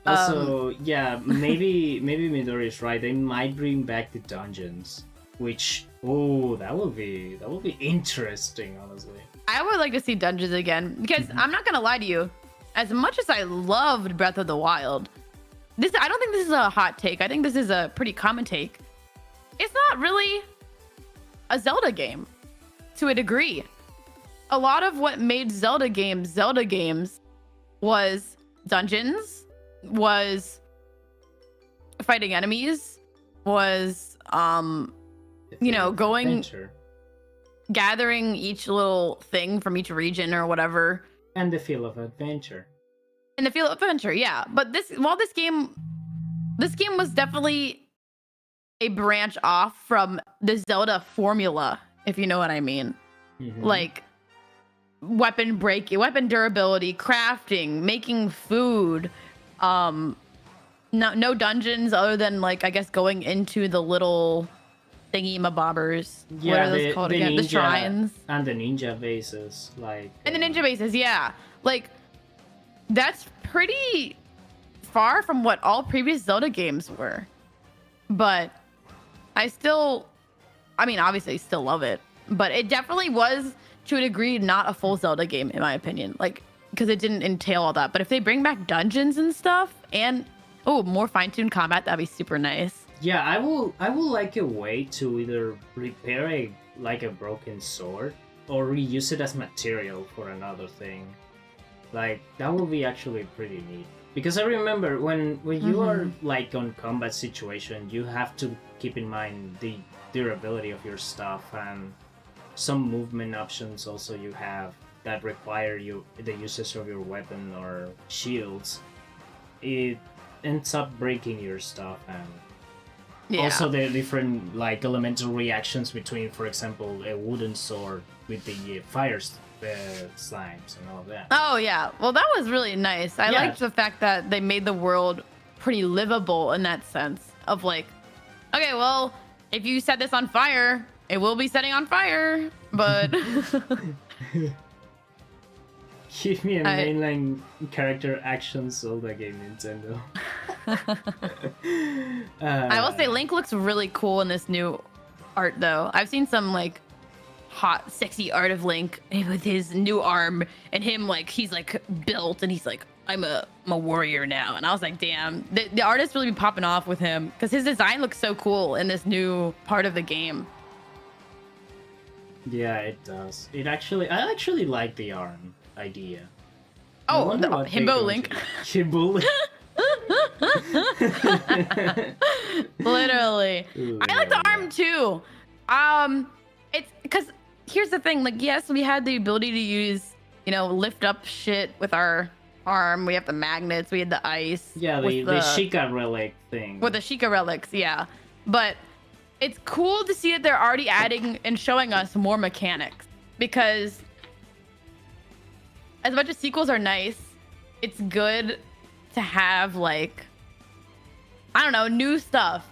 Also, yeah, maybe Midori is right. They might bring back the dungeons, which that will be interesting, honestly. I would like to see dungeons again, because I'm not gonna lie to you. As much as I loved Breath of the Wild, I don't think this is a hot take. I think this is a pretty common take. It's not really a Zelda game, to a degree. A lot of what made Zelda games was dungeons, was fighting enemies, was going adventure. Gathering each little thing from each region or whatever, and the feel of adventure. Yeah. But this game was definitely a branch off from the Zelda formula, if you know what I mean. like weapon durability, crafting, making food. No dungeons other than like I guess going into the little thingy mabobbers. Yeah, what are those called again? The shrines and the ninja bases, like and the ninja bases. Yeah, like that's pretty far from what all previous Zelda games were. But I mean, obviously, still love it. But it definitely was, to a degree, not a full Zelda game, in my opinion. Like, because it didn't entail all that. But if they bring back dungeons and stuff, and more fine-tuned combat, that'd be super nice. Yeah, I will like a way to either repair a broken sword or reuse it as material for another thing. Like that would be actually pretty neat. Because I remember when you are like on combat situation, you have to keep in mind the durability of your stuff and some movement options also you have that require the usage of your weapon or shields. It ends up breaking your stuff and also the different like elemental reactions between, for example, a wooden sword with the fire slimes and all of that. Oh yeah, well that was really nice. I liked the fact that they made the world pretty livable in that sense of like, okay, well if you set this on fire, it will be setting on fire, but give me a mainline character action Zelda game, Nintendo. I will say Link looks really cool in this new art though. I've seen some like hot sexy art of Link with his new arm and him like he's like built and he's like I'm a warrior now, and I was like damn, the artist really be popping off with him because his design looks so cool in this new part of the game. Yeah, it does. I actually like the arm idea. Oh, the Himbo Link. Himbo Link. Literally. Ooh, I like the arm too. It's because here's the thing, like yes, we had the ability to use, lift up shit with our arm. We have the magnets, we had the ice. Yeah, the Sheikah relic thing. With the Sheikah relics, yeah. But it's cool to see that they're already adding and showing us more mechanics, because as much as sequels are nice, it's good to have like, I don't know, new stuff.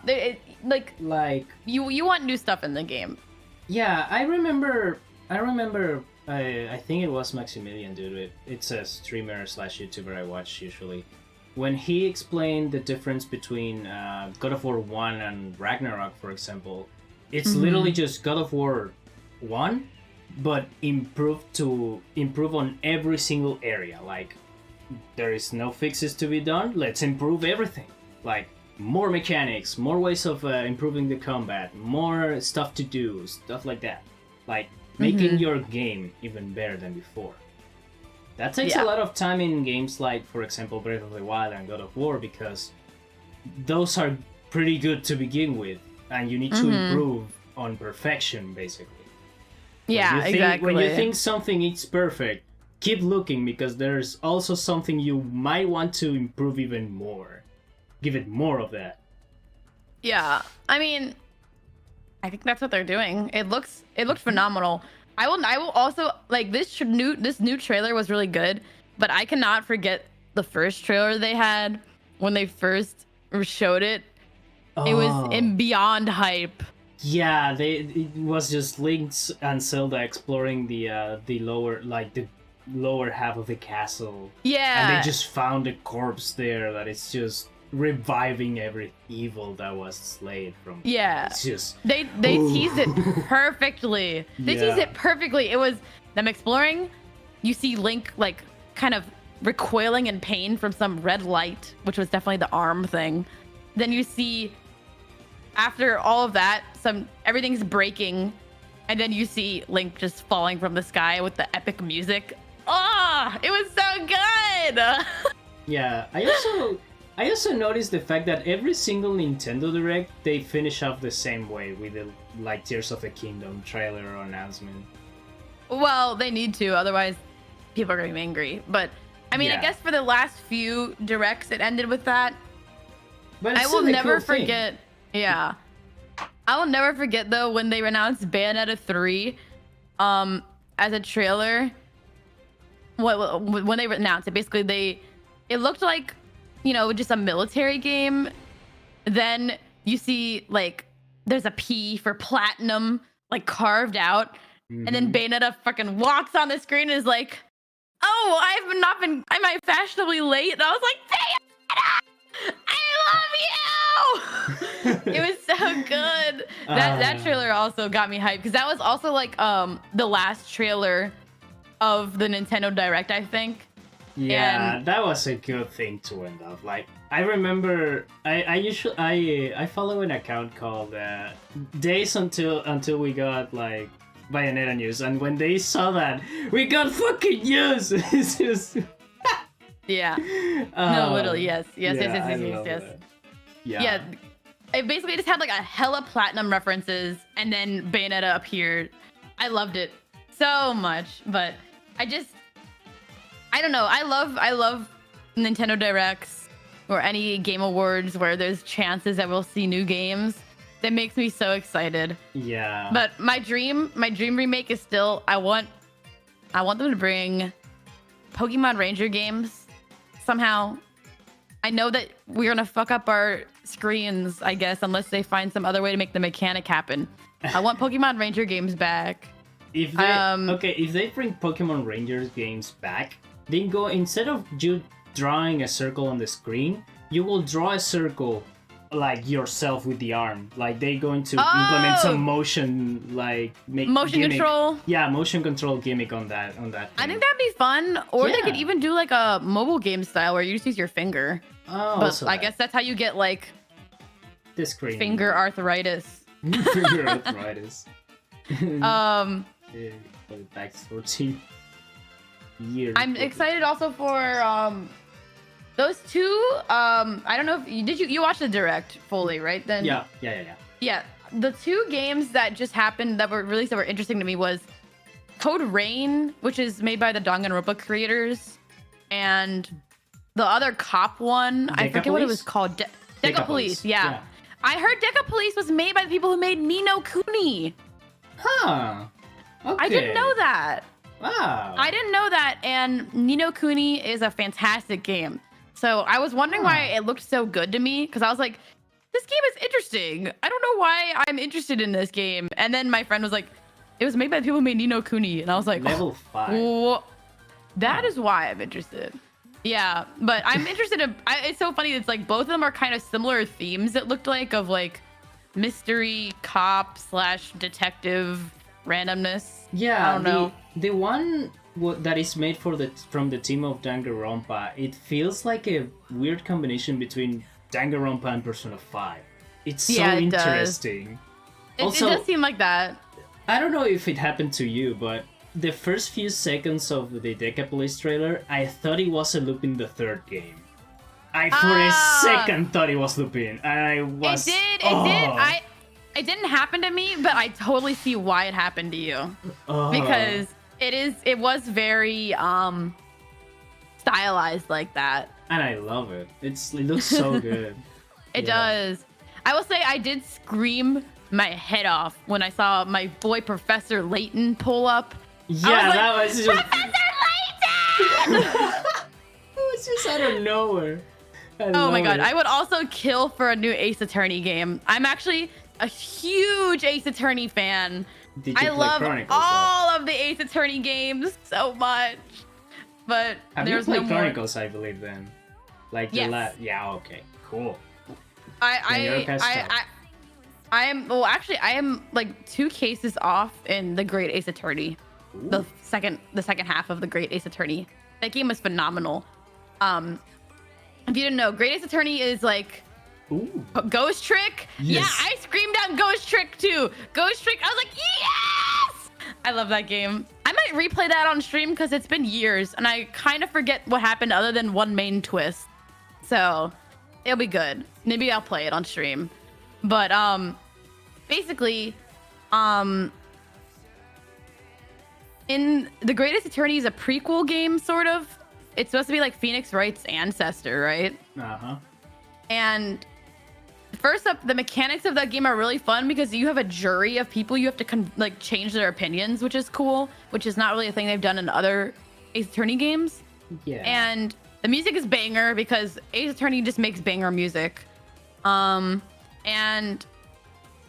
Like you want new stuff in the game. Yeah, I remember. I think it was Maximilian, dude. It's a streamer / YouTuber I watch usually. When he explained the difference between God of War 1 and Ragnarok, for example, it's literally just God of War 1, but improve on every single area. Like, there is no fixes to be done. Let's improve everything. Like, more mechanics, more ways of improving the combat, more stuff to do, stuff like that. Like, making your game even better than before. That takes a lot of time in games like, for example, Breath of the Wild and God of War, because those are pretty good to begin with, and you need to improve on perfection, basically. Yeah, exactly. When you think something is perfect, keep looking, because there's also something you might want to improve even more. Give it more of that. Yeah, I mean, I think that's what they're doing. It looked phenomenal. I will also like this new trailer was really good, but I cannot forget the first trailer they had when they first showed it. It was in beyond hype. Yeah, it was just Link and Zelda exploring the lower half of the castle. Yeah, and they just found a corpse there that is just reviving every evil that was slayed from. Yeah, it's just they teased it perfectly. Teased it perfectly. It was them exploring. You see Link like kind of recoiling in pain from some red light, which was definitely the arm thing. Then you see, after all of that, everything's breaking, and then you see Link just falling from the sky with the epic music. It was so good. Yeah, I also noticed the fact that every single Nintendo Direct, they finish off the same way with the Tears of the Kingdom trailer or announcement. Well, they need to, otherwise people are going to be angry. But, I mean, I guess for the last few Directs, it ended with that. But I will never forget. I will never forget, though, when they announced Bayonetta 3. as a trailer, when they announced it, basically it looked like, you know, just a military game. Then you see like there's a P for platinum like carved out, and then Bayonetta fucking walks on the screen and is like, "Oh, am I fashionably late?" And I was like, "Bayonetta, I love you." It was so good. That trailer also got me hyped because that was also like the last trailer of the Nintendo Direct, I think. Yeah, that was a good thing to end off. Like, I remember, I follow an account called Days until we got like Bayonetta news, and when they saw that we got fucking news, it's just yeah. No, literally, yes. Yeah, Yeah. It basically just had like a hella platinum references, and then Bayonetta appeared. I loved it so much, but I don't know. I love Nintendo Directs or any Game Awards where there's chances that we'll see new games. That makes me so excited. Yeah. But my dream remake is still I want them to bring Pokemon Ranger games somehow. I know that we're gonna fuck up our screens, I guess, unless they find some other way to make the mechanic happen. I want Pokemon Ranger games back. If they bring Pokemon Rangers games back, then go, instead of you drawing a circle on the screen, you will draw a circle like yourself with the arm. Like they're going to implement some motion, like motion gimmick. Control. Yeah, motion control gimmick on that. I think that'd be fun. Or they could even do like a mobile game style where you just use your finger. Oh, but I guess that's how you get like the screen finger arthritis. Finger arthritis. Back 14 years. I'm excited also for those two. I don't know if you watched the Direct fully, right? Then yeah. The two games that just happened that were released that were interesting to me was Code Rain, which is made by the Danganronpa creators, and the other cop one. I forget what it was called. Deca Police. Yeah. I heard Deca Police was made by the people who made Ni no Kuni. Huh. Okay. I didn't know that. Wow. I didn't know that, and Ni no Kuni is a fantastic game. So I was wondering why it looked so good to me, because I was like, this game is interesting. I don't know why I'm interested in this game. And then my friend was like, it was made by the people who made Ni no Kuni. And I was like, level 5. That is why I'm interested. Yeah, but I'm interested in, it's so funny. It's like both of them are kind of similar themes, it looked like, of like mystery cop / detective randomness. Yeah, I don't know. The one that is made from the team of Danganronpa, it feels like a weird combination between Danganronpa and Persona 5. It's so interesting. It does seem like that. I don't know if it happened to you, but the first few seconds of the Deca Police trailer, I thought it was a Lupin the Third game. I for a second thought it was Lupin, and I was. It did. It didn't happen to me, but I totally see why it happened to you. Because it was very stylized like that. And I love it. It looks so good. It does. I will say I did scream my head off when I saw my boy Professor Layton pull up. Yeah, that was just Professor Layton! It was just out of nowhere. Oh my god, I would also kill for a new Ace Attorney game. I'm actually a huge Ace Attorney fan. I love all of the Ace Attorney games so much. But there's no more. Chronicles, I believe, then. Like the last. Yeah, okay. Cool. I am like 2 cases off in the Great Ace Attorney. Ooh. The second half of the Great Ace Attorney. That game was phenomenal. If you didn't know, Great Ace Attorney is like Ghost Trick. Yes. Yeah, I screamed out Ghost Trick too. Ghost Trick. I was like, yes! I love that game. I might replay that on stream because it's been years and I kind of forget what happened other than one main twist. So it'll be good. Maybe I'll play it on stream. But basically, in The Greatest Attorney is a prequel game, sort of. It's supposed to be like Phoenix Wright's ancestor, right? Uh-huh. And first up, the mechanics of that game are really fun because you have a jury of people you have to like change their opinions, which is cool, which is not really a thing they've done in other Ace Attorney games. Yeah. And the music is banger because Ace Attorney just makes banger music. And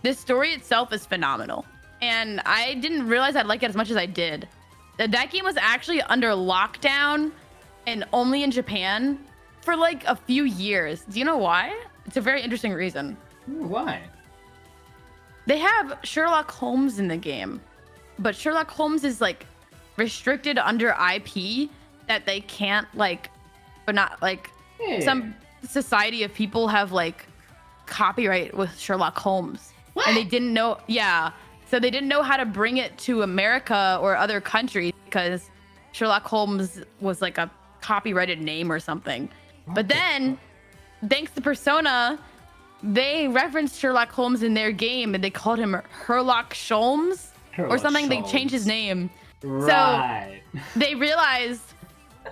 this story itself is phenomenal. And I didn't realize I'd like it as much as I did. That game was actually under lockdown and only in Japan for like a few years. Do you know why? It's a very interesting reason. Why? They have Sherlock Holmes in the game, but Sherlock Holmes is like restricted under IP that they can't like, but not like some society of people have like copyright with Sherlock Holmes. What? And they didn't know. Yeah. So they didn't know how to bring it to America or other countries because Sherlock Holmes was like a copyrighted name or something. But then, thanks to Persona, they referenced Sherlock Holmes in their game and they called him Herlock Sholmes or something. Sholmes. They changed his name. Right. So they realized,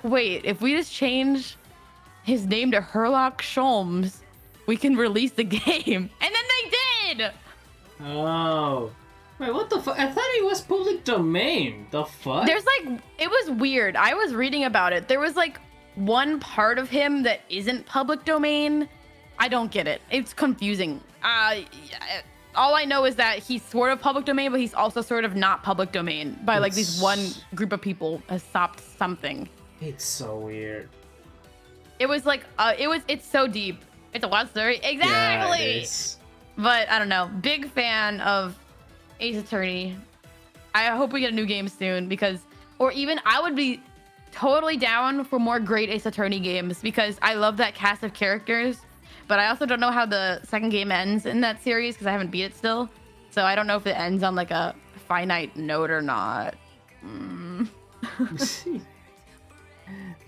wait, if we just change his name to Herlock Sholmes, we can release the game. And then they did! Oh. Wait, what the fuck? I thought it was public domain. The fuck? There's like, it was weird. I was reading about it. There was like one part of him that isn't public domain. I don't get it. It's confusing. All I know is that he's sort of public domain, but he's also sort of not public domain by like these one group of people has stopped something. It's so weird. It was like, it's so deep. It's a wild story. Exactly. Yeah, it is. But I don't know. Big fan of Ace Attorney. I hope we get a new game soon because, or even I would be totally down for more great Ace Attorney games because I love that cast of characters. But I also don't know how the second game ends in that series because I haven't beat it still. So I don't know if it ends on like a finite note or not.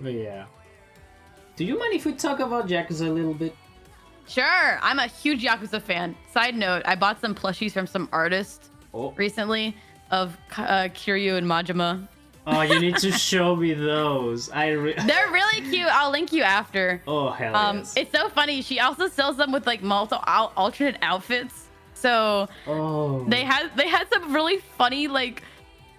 But yeah. Do you mind if we talk about Yakuza a little bit? Sure. I'm a huge Yakuza fan. Side note, I bought some plushies from some artist recently of Kiryu and Majima. Oh, you need to show me those. They're really cute. I'll link you after. Oh, hell yes. It's so funny. She also sells them with like multiple alternate outfits. So they had some really funny like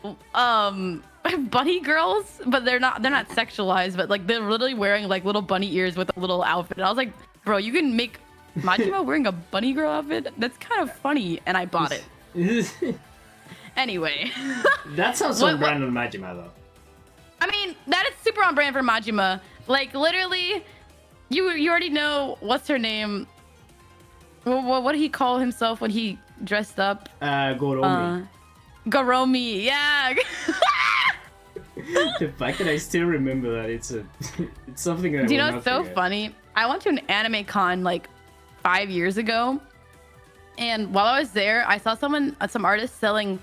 bunny girls, but they're not sexualized, but like they're literally wearing like little bunny ears with a little outfit. And I was like, bro, you can make Majima wearing a bunny girl outfit? That's kind of funny, and I bought it. Anyway. That sounds on brand on Majima, though. I mean, that is super on brand for Majima. Like, literally, you already know, what's her name? What did he call himself when he dressed up? Goromi. Goromi, yeah. The fact that I still remember that, it's something that I Do you will know not what's so forget. funny? I went to an anime con like 5 years ago, and while I was there, I saw some artists selling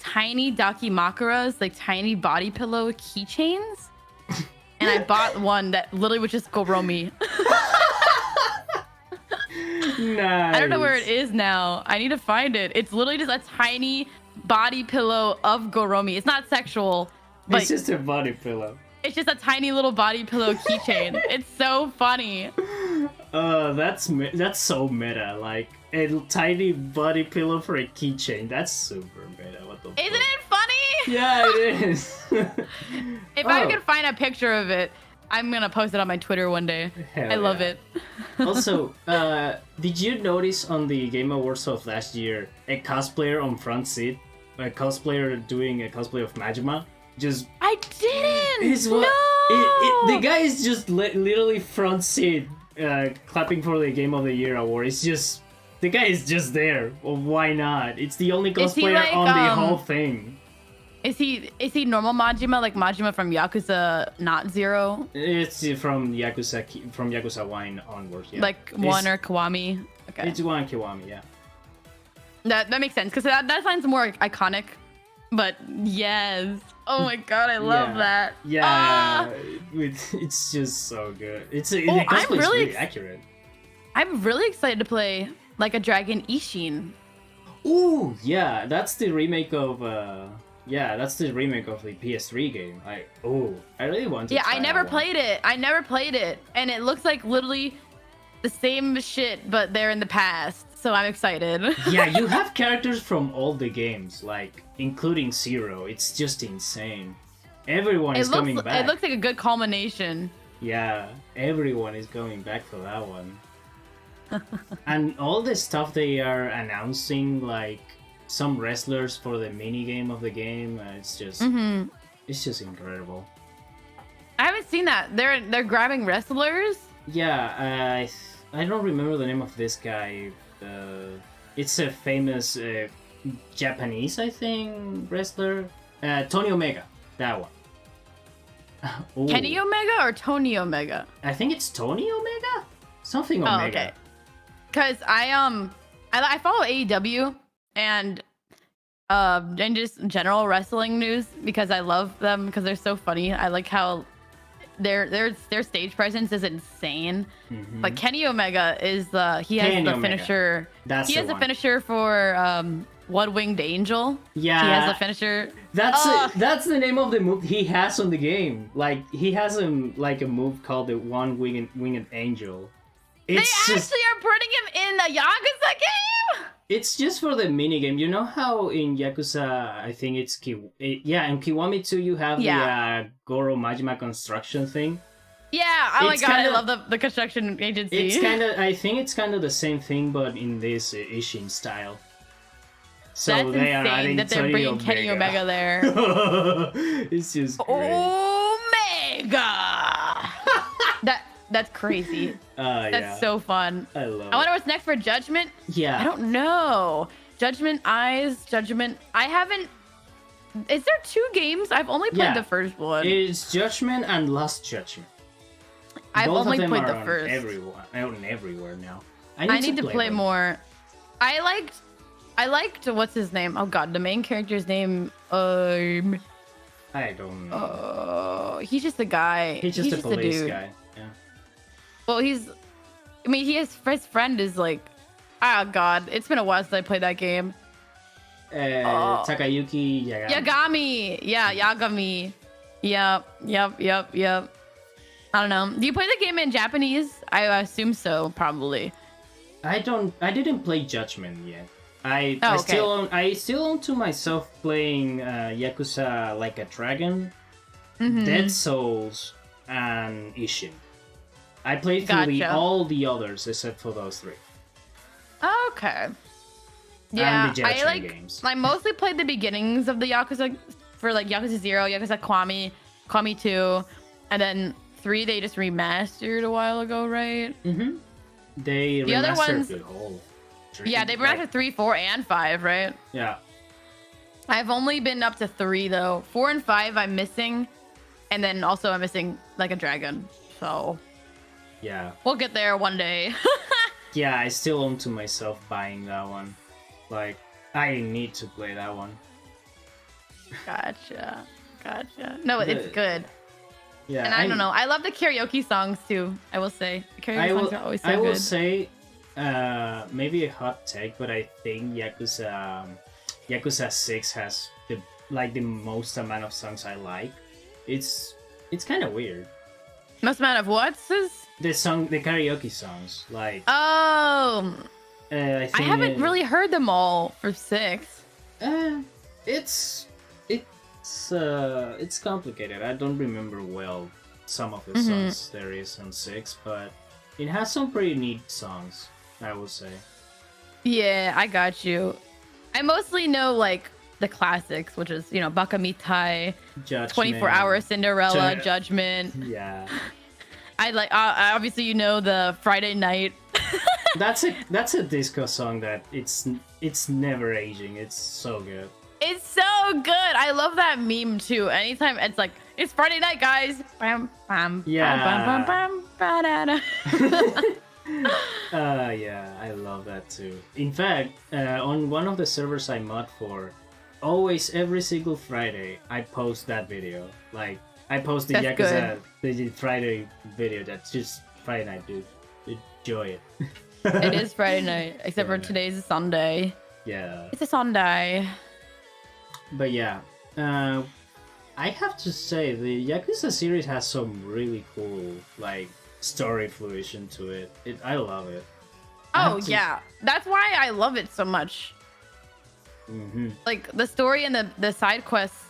tiny dakimakuras, like tiny body pillow keychains, and I bought one that literally was just Goromi. Nice. I don't know where it is now. I need to find it. It's literally just a tiny body pillow of Goromi. It's not sexual, but It's just a body pillow. it's just a tiny little body pillow keychain. It's so funny. That's so meta. Like a tiny body pillow for a keychain. That's super meta. What the? Isn't it funny? Yeah, it is. If I could find a picture of it, I'm gonna post it on my Twitter one day. Hell I love yeah. it. Also, did you notice on the Game Awards of last year a cosplayer on front seat, a cosplayer doing a cosplay of Majima? Just I didn't. it's what No. the guy is just literally front seat, clapping for the Game of the Year award. It's just the guy is just there. Well, why not? It's the only Is he cosplayer like, on the whole thing. Is he normal Majima, like Majima from Yakuza Not Zero? It's from Yakuza 1 onwards. Yeah. Like one or Kiwami? Okay. It's one Kiwami, yeah. That makes sense, because that sounds more iconic. But yes. Oh my god, I love that. Yeah, it's just so good. The I'm cosplay's really really accurate. I'm really excited to play like a Dragon Ishin. Ooh, yeah, that's the remake of the PS3 game. I really want to. Yeah, try I never that one. played it. And it looks like literally the same shit, but they're in the past. So I'm excited. Yeah, you have characters from all the games, like including Zero. It's just insane. Everyone is coming back. It looks like a good culmination. Yeah, everyone is going back for that one. And all the stuff they are announcing, like some wrestlers for the mini game of the game, it's just incredible. I haven't seen that. They're grabbing wrestlers. Yeah, I don't remember the name of this guy. It's a famous Japanese, I think, wrestler. Tony Omega, that one. Ooh. Kenny Omega or Tony Omega? I think it's Tony Omega? Something Omega. Oh, okay. Because I follow AEW and just general wrestling news because I love them because they're so funny. I like how their stage presence is insane. But Kenny Omega is he has the finisher. That's he has the finisher for One Winged Angel. Yeah, he has a finisher. That's the name of the move he has on the game. Like he has a move called the One Winged Angel. They actually are putting him in the Yakuza game. It's just for the mini game. You know how in Yakuza, I think it's in Kiwami 2 you have the Goro Majima construction thing. Yeah, oh my god, I love the construction agency. It's I think it's kind of the same thing, but in this Ishin style. So that's they are insane that they're bringing Kenny Omega there. It's just great. Omega! That's crazy. That's so fun. I love it. I wonder what's next for Judgment. Yeah. I don't know. Judgment. I haven't... Is there 2 games? I've only played the first one. It's Judgment and Last Judgment. I've Both only of them played are the first. Everywhere now. I need to play more. I liked what's his name? Oh god, the main character's name. I don't know. He's just a guy. He's just a police guy. Yeah. Well, his friend is like, oh god, it's been a while since I played that game. Takayuki Yagami. Yeah, Yagami. Yep. I don't know. Do you play the game in Japanese? I assume so, probably. I didn't play Judgment yet. I still own to myself playing Yakuza Like a Dragon, Dead Souls, and Ishin. I played through all the others except for those 3. Okay. Yeah, and the Judgment games. I mostly played the beginnings of the Yakuza for like Yakuza 0, Yakuza Kiwami 2, and then 3 they just remastered a while ago, right? They remastered other ones, the whole. Yeah, they remastered 3, 4, and 5, right? Yeah. I've only been up to 3 though. 4 and 5 I'm missing, and then also I'm missing Like a Dragon. So yeah, we'll get there one day. Yeah, I still own to myself buying that one. Like, I need to play that one. Gotcha. No, it's good. Yeah, and I don't know. I love the karaoke songs too. I will say the karaoke songs are always so good. I will say, maybe a hot take, but I think Yakuza 6 has the most amount of songs I like. It's kind of weird. Most amount of what? The karaoke songs, like. Oh. I haven't really heard them all for 6. It's complicated. I don't remember well some of the songs there is on 6, but it has some pretty neat songs, I would say. Yeah, I got you. I mostly know like the classics, which is Bakamitai, 24-Hour Cinderella, Judgment. Yeah. I like obviously the Friday Night. That's a disco song that it's never aging. It's so good. It's so good. I love that meme too. Anytime it's like, it's Friday night, guys. Bam, bam, yeah. Bam, bam, bam, bam, yeah, I love that too. In fact, on one of the servers I mod for, always every single Friday I post that video. Like, I post the Yakuza the Friday video. That's just Friday night, dude. Enjoy it. It is Friday night, except for today's a Sunday. Yeah. It's a Sunday. But yeah, I have to say the Yakuza series has some really cool story fruition to it. I love it. Oh yeah, that's why I love it so much. Like the story and the side quests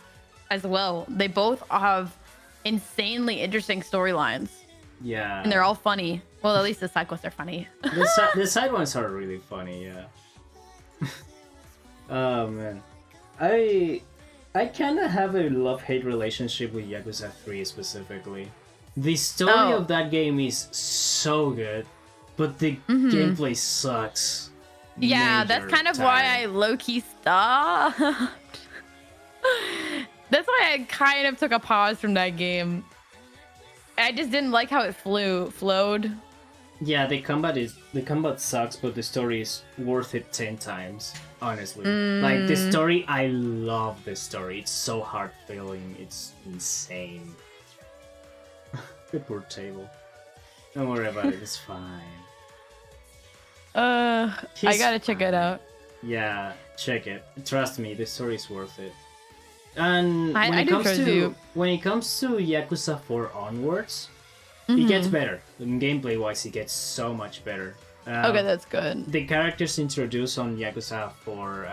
as well. They both have insanely interesting storylines. Yeah, and they're all funny. Well, at least the side quests are funny. The side ones are really funny. Yeah. Oh man, I kind of have a love-hate relationship with Yakuza 3 specifically. The story of that game is so good, but the gameplay sucks. Yeah, that's kind of why I low-key stopped. That's why I kind of took a pause from that game. I just didn't like how it flowed. Yeah, the combat sucks, but the story is worth it 10 times, honestly. Like the story, I love the story. It's so heart-filling. It's insane. The poor table. Don't worry about it. It's fine. I gotta check it out. Yeah, check it. Trust me, the story is worth it. And when it comes to Yakuza 4 onwards, it gets better. Gameplay wise, it gets so much better. Okay, that's good. The characters introduced on Yakuza 4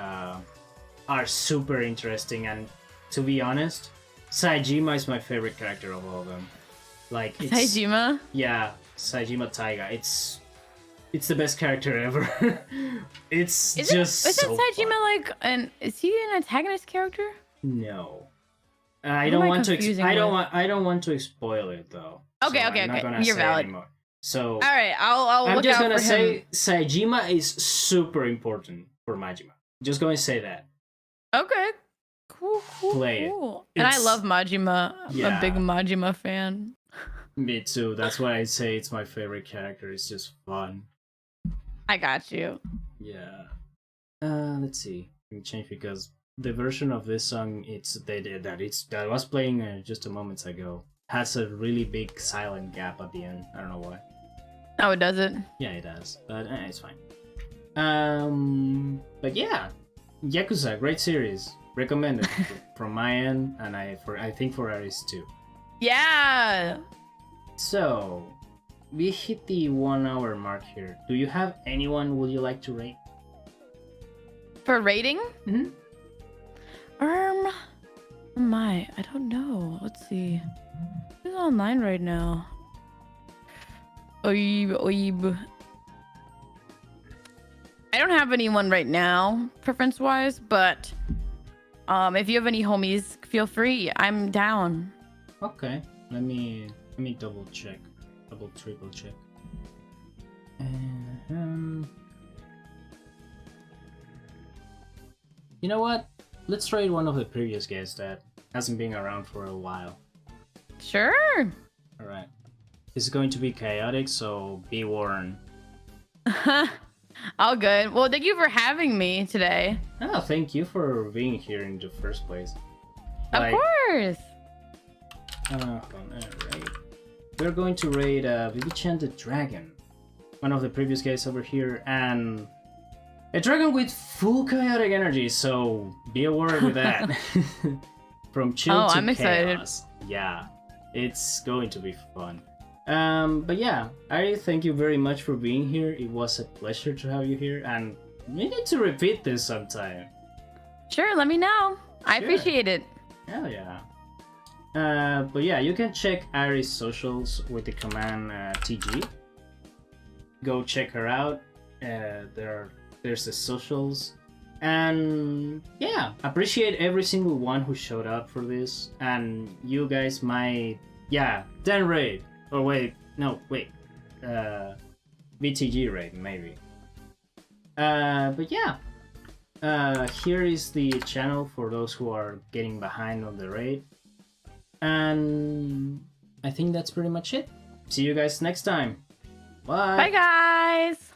are super interesting, and to be honest, Saejima is my favorite character of all of them. Like Saejima? Yeah, Saejima Taiga. It's the best character ever. Isn't Saejima like is he an antagonist character? No. I don't want to spoil it though. Okay, so okay, I'm not okay. gonna You're say valid. anymore. So all right, I'll I'm look just out gonna for say him. Saejima is super important for Majima. Just going to say that. Okay. Cool. Play cool. It. And I love Majima. I'm a big Majima fan. Me too. That's why I say it's my favorite character. It's just fun. I got you. Yeah. Let's see. Let me change because the version of this song that was playing just a moment ago has a really big silent gap at the end. I don't know why. Oh, it does it? Yeah, it does, but it's fine. But yeah, Yakuza, great series, recommended from my end, and I think for Aris too. Yeah. So we hit the 1 hour mark here. Do you have anyone would you like to rate? For rating? I don't know. Let's see. Who's online right now? Oib. I don't have anyone right now, preference-wise, but if you have any homies, feel free. I'm down. Okay. Let me double check. Triple check. You know what? Let's rate one of the previous guests that hasn't been around for a while. Sure. Alright. This is going to be chaotic, so be warned. All good. Well, thank you for having me today. Oh, thank you for being here in the first place. Of course. Alright. We're going to raid Vivichan the Dragon, one of the previous guys over here, and a dragon with full chaotic energy, so be aware with that. From chill to I'm excited. chaos. Yeah, it's going to be fun. But yeah, I thank you very much for being here. It was a pleasure to have you here, and we need to repeat this sometime. Sure, let me know. I appreciate it. Hell yeah. But yeah, you can check Ari's socials with the command TG. Go check her out. There's the socials. And yeah, appreciate every single one who showed up for this. And you guys might... Yeah, 10 raid. Or wait, no, wait. BTG raid, maybe. But yeah. Here is the channel for those who are getting behind on the raid. And I think that's pretty much it. See you guys next time. Bye. Bye, guys.